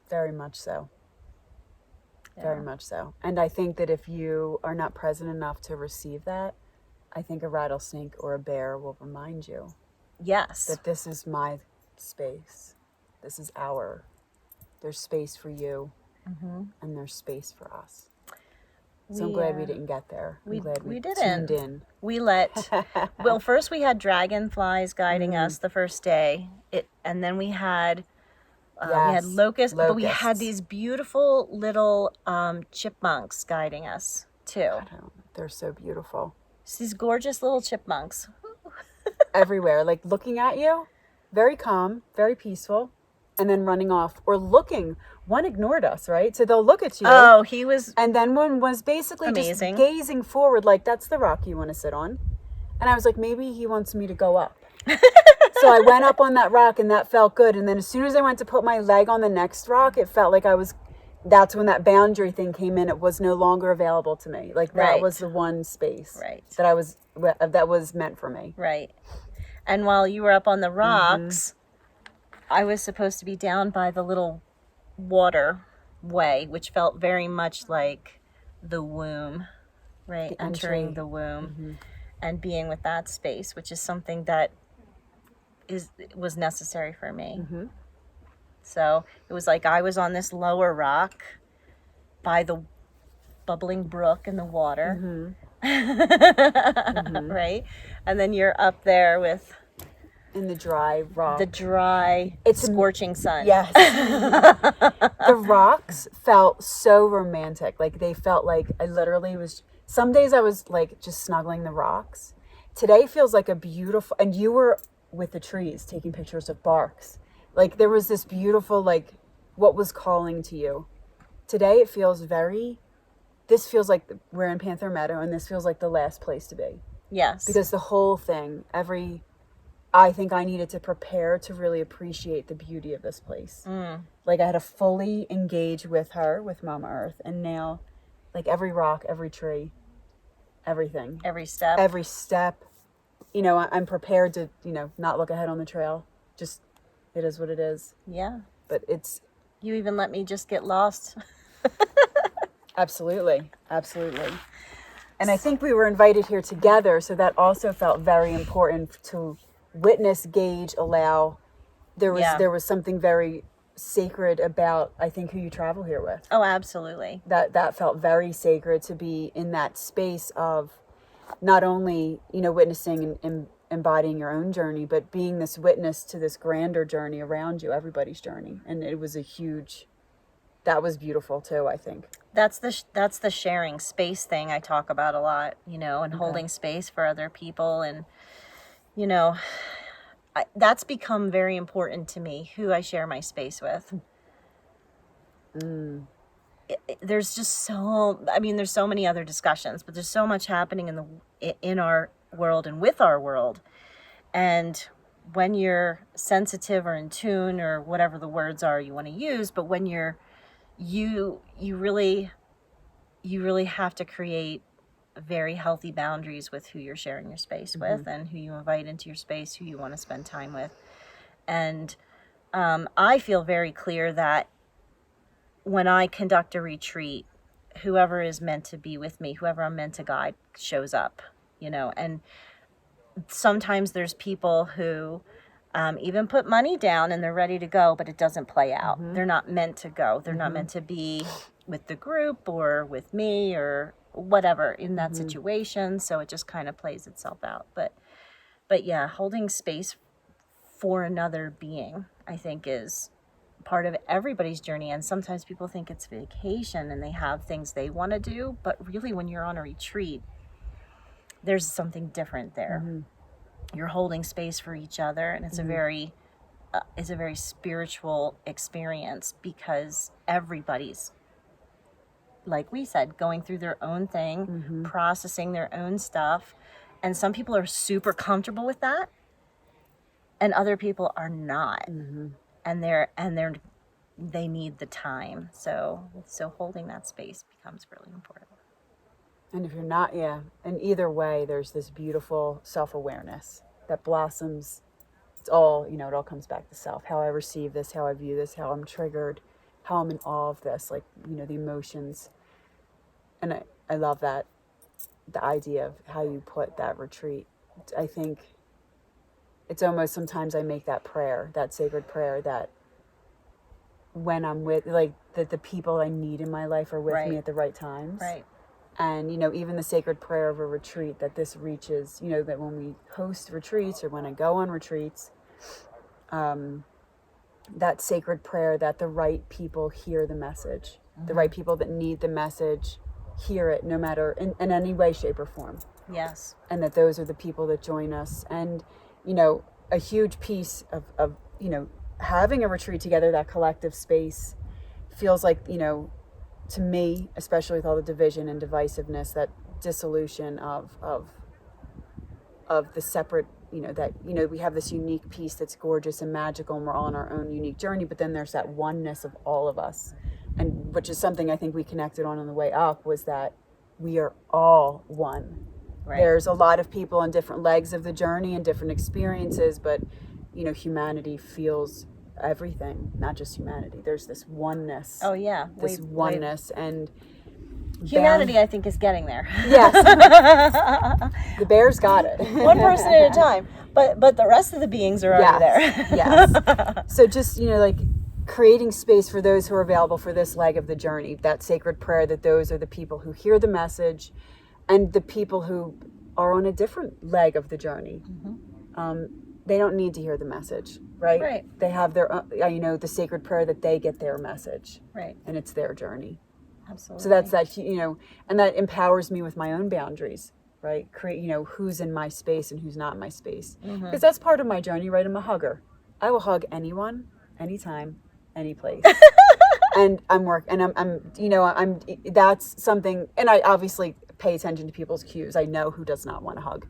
Very much so. Very much so. And I think that if you are not present enough to receive that, I think a rattlesnake or a bear will remind you. Yes. That this is my space. This is there's space for you, and there's space for us. So I'm glad we didn't get there. I'm glad we didn't. Tuned in. We well, first we had dragonflies guiding us the first day. And then we had locusts, but we had these beautiful little chipmunks guiding us too. They're so beautiful. It's these gorgeous little chipmunks. Everywhere, like looking at you, very calm, very peaceful, and then running off or looking. One ignored us, right? So they'll look at you. Oh, he was... And then one was basically amazing. Just gazing forward like, that's the rock you want to sit on. And I was like, maybe he wants me to go up. So I went up on that rock, and that felt good. And then as soon as I went to put my leg on the next rock, it felt like that's when that boundary thing came in. It was no longer available to me. Like that was the one space that was meant for me. Right. And while you were up on the rocks, I was supposed to be down by the little waterway, which felt very much like the womb, right? Entering the womb and being with that space, which is something that was necessary for me. So it was like I was on this lower rock by the bubbling brook in the water, right? And then you're up there with in the dry rock, it's scorching sun. Yes. The rocks felt so romantic. Like they felt like I literally was. Some days I was like just snuggling the rocks. Today feels like a beautiful, and you were with the trees taking pictures of barks. Like there was this beautiful, like what was calling to you. Today it feels this feels like we're in Panther Meadow, and this feels like the last place to be. Yes. Because the whole thing, I think I needed to prepare to really appreciate the beauty of this place. Like I had to fully engage with Mama Earth, and now like every rock, every tree, everything. Every step. You know, I'm prepared to, not look ahead on the trail. Just, it is what it is. Yeah. But it's... You even let me just get lost. Absolutely. And I think we were invited here together, so that also felt very important to witness, gauge, allow. There Yeah. was something very sacred about, I think, who you travel here with. Oh, absolutely. That felt very sacred, to be in that space of not only, witnessing and embodying your own journey, but being this witness to this grander journey around you, everybody's journey. And it was that was beautiful too, I think. That's the sharing space thing I talk about a lot, and holding space for other people. And, that's become very important to me, who I share my space with. There's just there's so many other discussions, but there's so much happening in our world and with our world. And when you're sensitive or in tune, or whatever the words are you want to use, but when you really have to create very healthy boundaries with who you're sharing your space with, and who you invite into your space, who you want to spend time with. And I feel very clear that when I conduct a retreat, whoever is meant to be with me, whoever I'm meant to guide, shows up, and sometimes there's people who even put money down and they're ready to go, but it doesn't play out. They're not meant to go. They're not meant to be with the group or with me or whatever in that situation. So it just kind of plays itself out. But yeah, holding space for another being, I think, is part of everybody's journey. And sometimes people think it's vacation and they have things they want to do, but really when you're on a retreat, there's something different there. You're holding space for each other, and it's a very spiritual experience, because everybody's, like we said, going through their own thing, processing their own stuff. And some people are super comfortable with that, and other people are not. And they need the time. So holding that space becomes really important. And if you're not, and either way, there's this beautiful self-awareness that blossoms. It's all, it all comes back to self. How I receive this, how I view this, how I'm triggered, how I'm in awe of this, like, the emotions. And I love that, the idea of how you put that retreat. I think it's almost, sometimes I make that prayer, that sacred prayer, that when I'm with, like, that the people I need in my life are with me at the right times. Right. And, even the sacred prayer of a retreat, that this reaches, that when we host retreats or when I go on retreats, that sacred prayer that the right people hear the message, the right people that need the message hear it, no matter in any way, shape, or form. Yes. And that those are the people that join us. And, a huge piece of having a retreat together, that collective space, feels like, to me, especially with all the division and divisiveness, that dissolution of the separate, that, we have this unique piece that's gorgeous and magical, and we're all on our own unique journey, but then there's that oneness of all of us. And which is something I think we connected on the way up, was that we are all one. Right. There's a lot of people on different legs of the journey and different experiences, but, humanity feels everything, not just humanity. There's this oneness. Oh yeah, this oneness. And humanity, I think, is getting there. Yes. The bears got it. One person at a time, but the rest of the beings are already there. Yes. So just, like, creating space for those who are available for this leg of the journey, that sacred prayer, that those are the people who hear the message, and the people who are on a different leg of the journey. They don't need to hear the message, right? Right. They have their own, the sacred prayer, that they get their message. Right. And it's their journey. Absolutely. So that's that, and that empowers me with my own boundaries, right? Create, who's in my space and who's not in my space. Because that's part of my journey, right? I'm a hugger. I will hug anyone, anytime, any place. And I'm that's something, and I obviously pay attention to people's cues. I know who does not want to hug.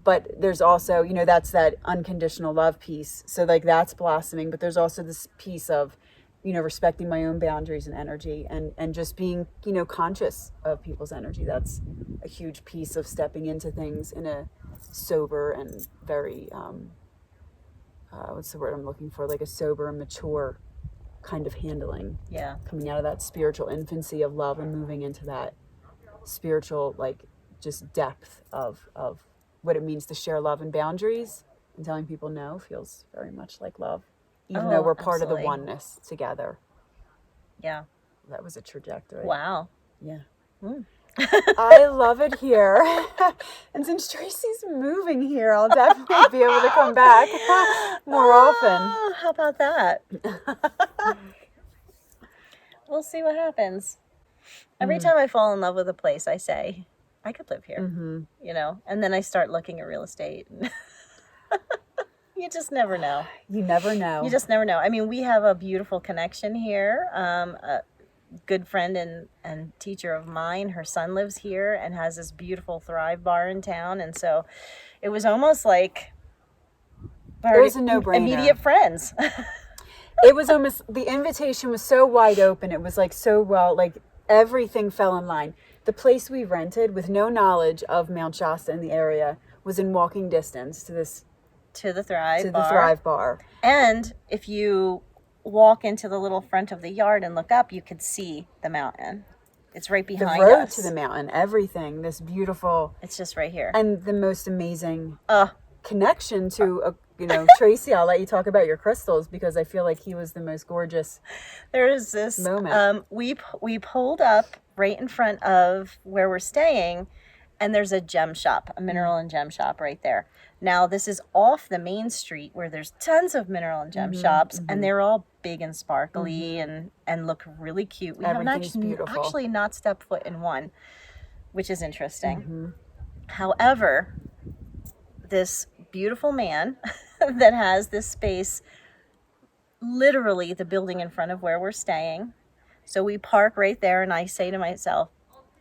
But there's also, that's that unconditional love piece. So, like, that's blossoming. But there's also this piece of, respecting my own boundaries and energy, and just being, conscious of people's energy. That's a huge piece of stepping into things in a sober and very, what's the word I'm looking for? Like a sober and mature kind of handling. Yeah. Coming out of that spiritual infancy of love and moving into that spiritual, like, just depth of what it means to share love and boundaries, And telling people no feels very much like love, even though we're part of the oneness together. Yeah. That was a trajectory. Wow. Yeah. Mm. I love it here. And since Tracey's moving here, I'll definitely be able to come back more often. How about that? We'll see what happens. Every time I fall in love with a place, I say, I could live here, you know, and then I start looking at real estate. You just never know. You never know. You just never know. I mean, we have a beautiful connection here. A good friend and teacher of mine, her son lives here and has this beautiful Thrive bar in town. And so it was almost like it was a no-brainer. Immediate friends. It was almost, the invitation was so wide open. It was like so well, like everything fell in line. The place we rented with no knowledge of Mount Shasta in the area was in walking distance to the Thrive bar. And if you walk into the little front of the yard and look up, you could see the mountain. It's right behind us. The road to the mountain, everything, this beautiful. It's just right here. And the most amazing connection to, Tracey, I'll let you talk about your crystals because I feel like he was the most gorgeous. There's this moment. We pulled up right in front of where we're staying, and there's a gem shop, a mineral and gem shop right there. Now, this is off the main street where there's tons of mineral and gem shops, and they're all big and sparkly and look really cute. We have actually not stepped foot in one, which is interesting. However, this beautiful man that has this space, literally the building in front of where we're staying. So we park right there, and I say to myself,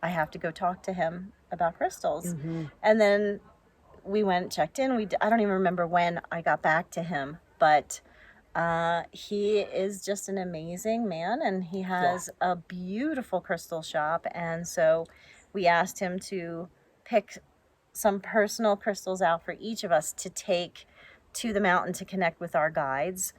I have to go talk to him about crystals. And then we went, checked in. I don't even remember when I got back to him, but he is just an amazing man, and he has a beautiful crystal shop. And so we asked him to pick some personal crystals out for each of us to take to the mountain to connect with our guides.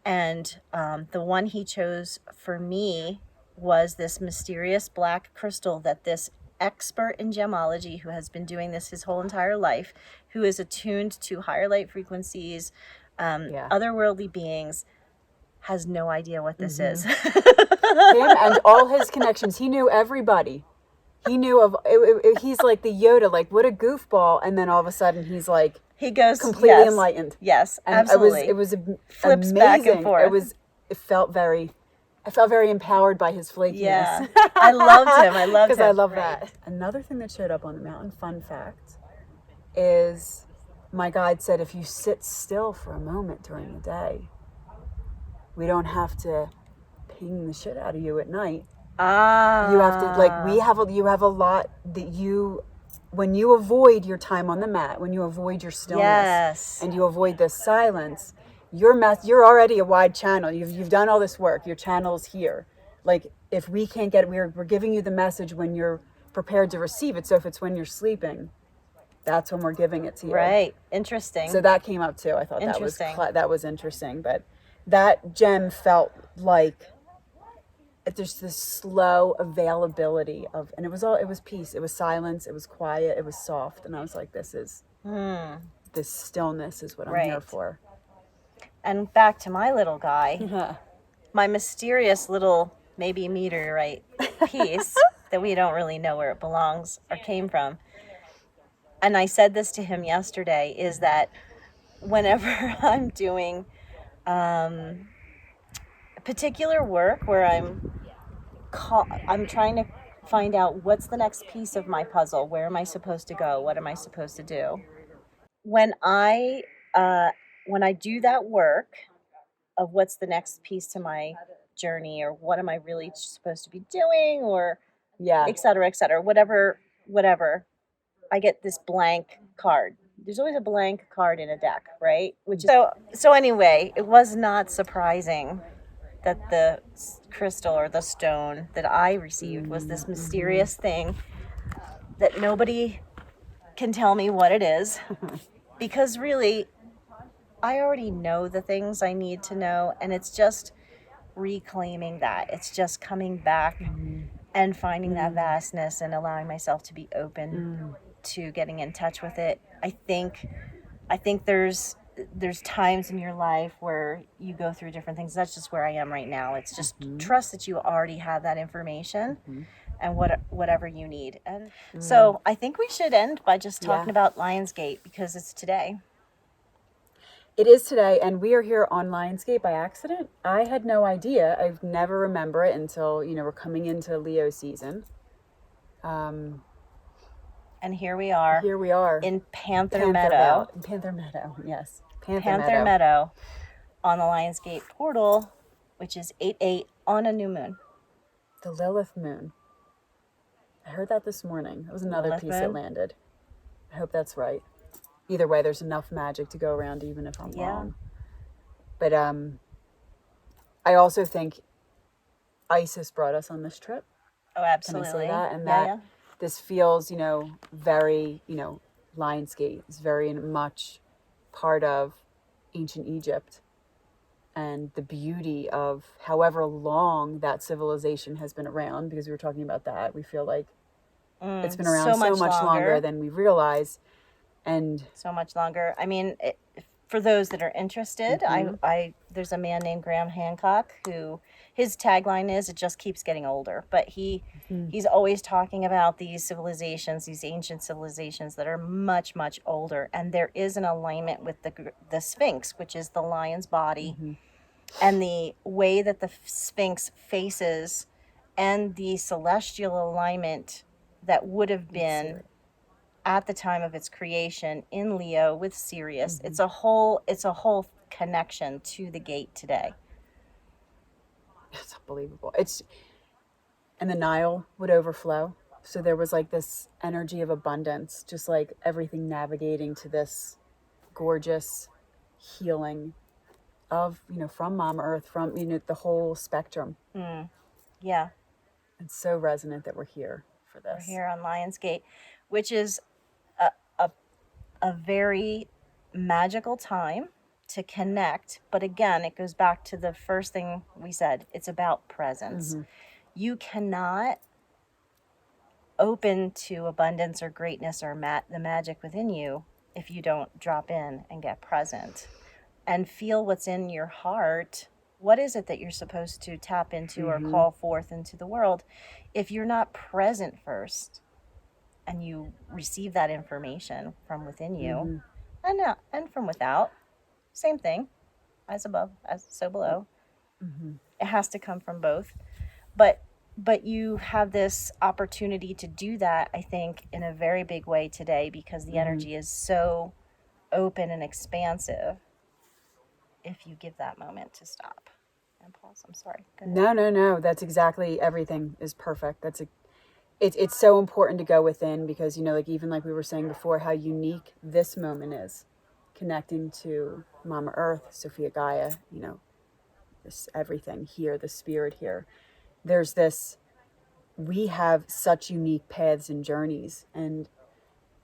And the one he chose for me was this mysterious black crystal that this expert in gemology, who has been doing this his whole entire life, who is attuned to higher light frequencies, otherworldly beings, has no idea what this is. Him and all his connections. He knew everybody. He knew of he's like the Yoda, like what a goofball, and then all of a sudden he's like he goes completely enlightened. Yes, and absolutely. It was flips amazing. Back and forth. I felt very empowered by his flakiness. Yeah, I loved him. Because I love that. Another thing that showed up on the mountain, fun fact, is my guide said if you sit still for a moment during the day, we don't have to ping the shit out of you at night. You have to you have a lot that when you avoid your time on the mat, when you avoid your stillness, and you avoid the silence, you're already a wide channel. You've done all this work. Your channel's here. Like if we can't get it, we're giving you the message when you're prepared to receive it. So if it's when you're sleeping, that's when we're giving it to you. Right. Interesting. So that came up too. I thought that was interesting. But that gem felt like there's this slow availability of, and it was peace. It was silence. It was quiet. It was soft. And I was like, this stillness is what I'm here for. And back to my little guy, my mysterious little maybe meteorite piece that we don't really know where it belongs or came from. And I said this to him yesterday, is that whenever I'm doing particular work where I'm trying to find out what's the next piece of my puzzle, where am I supposed to go, what am I supposed to do? When I do that work of what's the next piece to my journey, or what am I really supposed to be doing, or et cetera, whatever, I get this blank card. There's always a blank card in a deck, right? So anyway, it was not surprising that the crystal or the stone that I received was this mysterious thing that nobody can tell me what it is, because really, I already know the things I need to know, and it's just reclaiming that. It's just coming back and finding that vastness and allowing myself to be open to getting in touch with it. I think there's there's times in your life where you go through different things. That's just where I am right now. It's just trust that you already have that information and whatever you need. And so I think we should end by just talking about Lionsgate because it's today. It is today, and we are here on Lionsgate by accident. I had no idea. I've never remember it until, we're coming into Leo season. And here we are. Here we are. In Panther Meadow. Panther Meadow, yes. Panther Meadow on the Lionsgate portal, which is 8/8 on a new moon. The Lilith moon. I heard that this morning. It was another Lilith piece moon? that landed. I hope that's right. Either way, there's enough magic to go around, even if I'm wrong. But I also think Isis brought us on this trip. Oh, absolutely. Can I say that? And this feels, very, Lionsgate is very much part of ancient Egypt and the beauty of however long that civilization has been around, because we were talking about that. We feel like it's been around so much longer than we realize. And so much longer. I mean, for those that are interested, there's a man named Graham Hancock who his tagline is "It just keeps getting older." But he's always talking about these civilizations, these ancient civilizations that are much, much older, and there is an alignment with the Sphinx, which is the lion's body, and the way that the Sphinx faces, and the celestial alignment that would have been at the time of its creation in Leo with Sirius. It's a whole connection to the gate today. It's unbelievable. And the Nile would overflow. So there was like this energy of abundance, just like everything navigating to this gorgeous healing of, from Mama Earth, from, the whole spectrum. Yeah. It's so resonant that we're here for this. We're here on Lionsgate, which is a very magical time to connect. But again, it goes back to the first thing we said. It's about presence. You cannot open to abundance or greatness or the magic within you if you don't drop in and get present and feel what's in your heart. What is it that you're supposed to tap into or call forth into the world? If you're not present first and you receive that information from within you and from without, same thing, as above, as so below. It has to come from both. But you have this opportunity to do that, I think, in a very big way today because the energy is so open and expansive if you give that moment to stop and pause. I'm sorry. No. That's exactly, everything is perfect. It's so important to go within because, even like we were saying before, how unique this moment is connecting to Mama Earth, Sophia Gaia, this everything here, the spirit here. We have such unique paths and journeys, and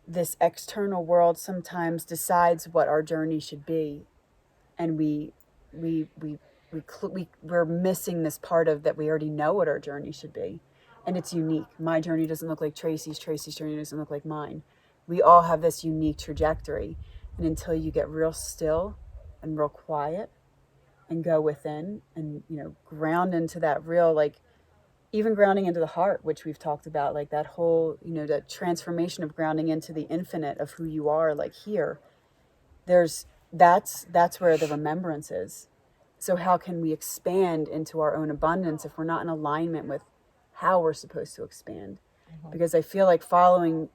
this external world sometimes decides what our journey should be. And we're missing this part of that. We already know what our journey should be. And it's unique. My journey doesn't look like Tracey's journey doesn't look like mine. We all have this unique trajectory. And until you get real still and real quiet and go within and, ground into that real, like, even grounding into the heart, which we've talked about, like that whole, that transformation of grounding into the infinite of who you are, like here, that's where the remembrance is. So how can we expand into our own abundance if we're not in alignment with how we're supposed to expand? Because I feel like following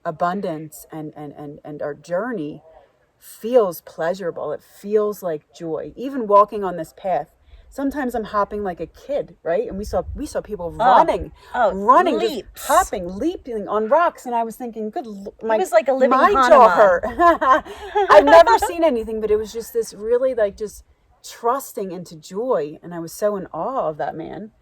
abundance and our journey feels pleasurable. It feels like joy. Even walking on this path, sometimes I'm hopping like a kid, right? And we saw people running, leaps. just hopping, leaping on rocks, and I was thinking, it was like a living my Hanuman. jaw hurt. I've never seen anything, but it was just this really like just trusting into joy, and I was so in awe of that man.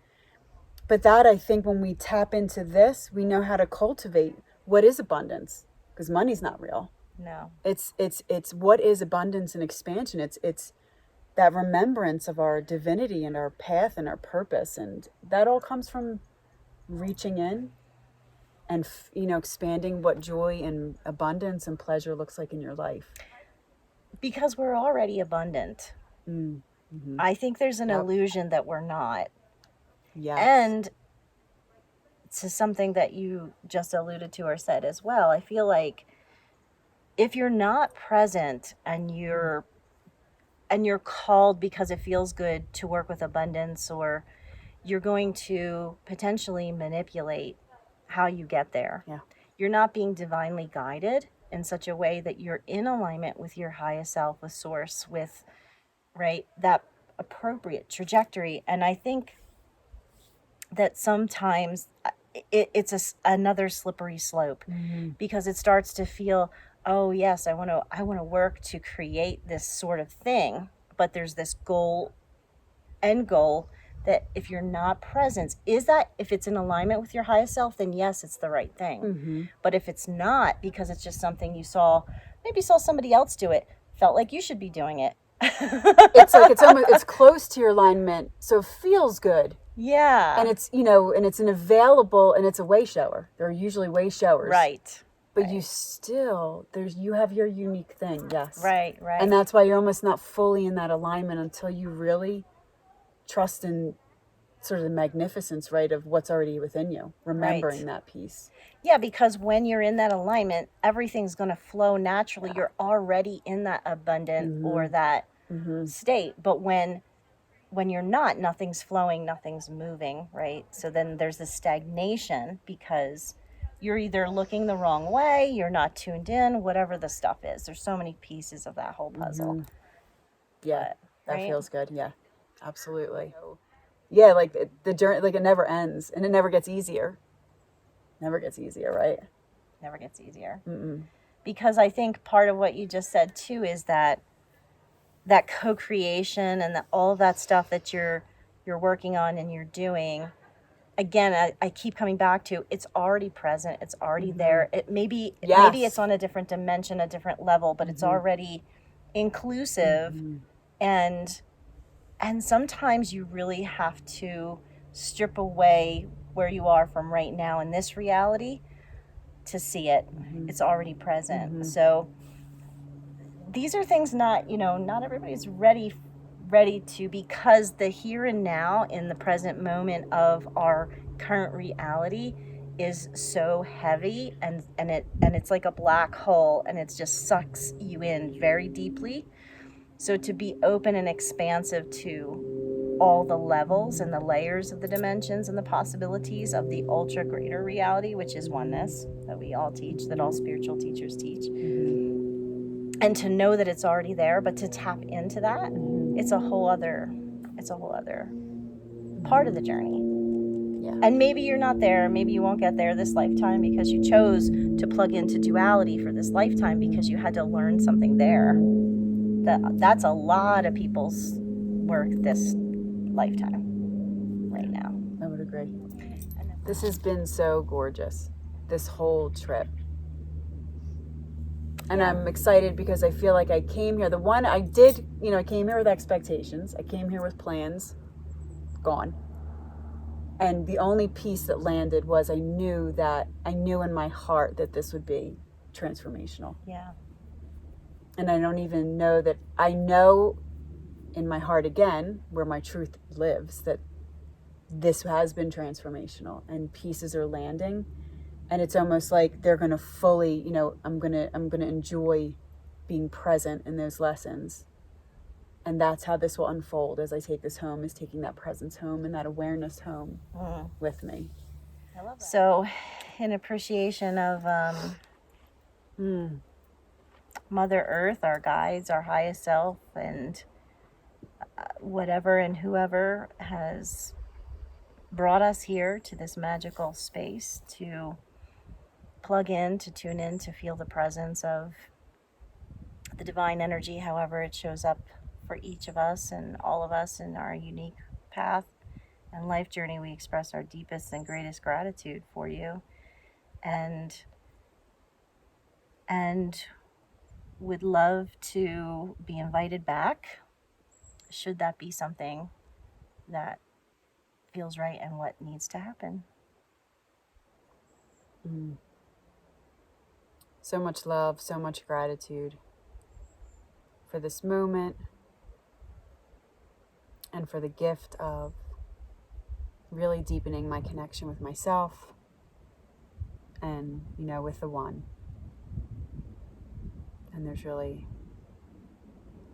But that, I think, when we tap into this, we know how to cultivate what is abundance, because money's not real. No, it's what is abundance and expansion. It's that remembrance of our divinity and our path and our purpose, and that all comes from reaching in and expanding what joy and abundance and pleasure looks like in your life. because we're already abundant. Mm-hmm. I think there's an Yep. illusion that we're not. Yes. And to something that you just alluded to or said as well, I feel like if you're not present and you're called because it feels good to work with abundance, or you're going to potentially manipulate how you get there. Yeah. You're not being divinely guided in such a way that you're in alignment with your highest self, with source, with, right, that appropriate trajectory. And I think that sometimes it's another slippery slope, because it starts to feel, oh yes, I want to work to create this sort of thing, but there's this end goal, that if you're not present, is that, if it's in alignment with your highest self, then yes, it's the right thing. But if it's not, because it's just something you maybe saw somebody else do it, felt like you should be doing it. It's like it's close to your alignment, so it feels good. Yeah. And it's, and it's an available, and it's a way shower. There are usually way showers. Right. But you still, you have your unique thing, yes. Right. And that's why you're almost not fully in that alignment until you really trust in sort of the magnificence, right, of what's already within you, remembering that piece. Yeah, because when you're in that alignment, everything's going to flow naturally. You're already in that abundant or that state. But when you're not, nothing's flowing, nothing's moving, right? So then there's this stagnation, because you're either looking the wrong way, you're not tuned in, whatever the stuff is. There's so many pieces of that whole puzzle. Yeah, But, that right? feels good. Yeah, absolutely. Yeah, like the journey, like it never ends, and it never gets easier. Never gets easier, right? Never gets easier. Because I think part of what you just said too is that co-creation and all of that stuff that you're working on and you're doing. Again, I keep coming back to, it's already present, it's already there. It maybe it's on a different dimension, a different level, but it's already inclusive. And sometimes you really have to strip away where you are from right now in this reality to see it. It's already present. So these are things not everybody's ready to, because the here and now in the present moment of our current reality is so heavy, and it's like a black hole, and it just sucks you in very deeply. So to be open and expansive to all the levels and the layers of the dimensions and the possibilities of the ultra greater reality, which is oneness, that we all teach, that all spiritual teachers teach. And to know that it's already there, but to tap into that, it's a whole other part of the journey. Yeah. And maybe you're not there, maybe you won't get there this lifetime, because you chose to plug into duality for this lifetime, because you had to learn something there. That's a lot of people's work this lifetime right now. I would agree. This has been so gorgeous, this whole trip. And I'm excited because I feel like I came here. I came here with expectations. I came here with plans gone. And the only piece that landed was I knew in my heart that this would be transformational. Yeah. And I don't even know that I know in my heart again, where my truth lives, that this has been transformational and pieces are landing. And it's almost like they're going to fully, I'm going to enjoy being present in those lessons. And that's how this will unfold as I take this home, is taking that presence home and that awareness home with me. I love that. So, in appreciation of Mother Earth, our guides, our highest self, and whatever and whoever has brought us here to this magical space to plug in, to tune in, to feel the presence of the divine energy, however it shows up for each of us and all of us in our unique path and life journey, we express our deepest and greatest gratitude for you, and would love to be invited back, should that be something that feels right and what needs to happen. So much love, so much gratitude for this moment and for the gift of really deepening my connection with myself and, you know, with the One. And there's really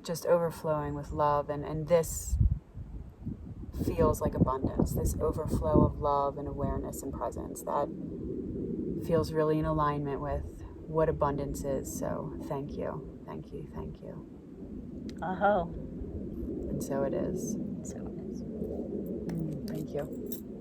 just overflowing with love, and this feels like abundance, this overflow of love and awareness and presence that feels really in alignment with what abundance is. So thank you, thank you, thank you. Oh, And so it is. so it is. Thank you.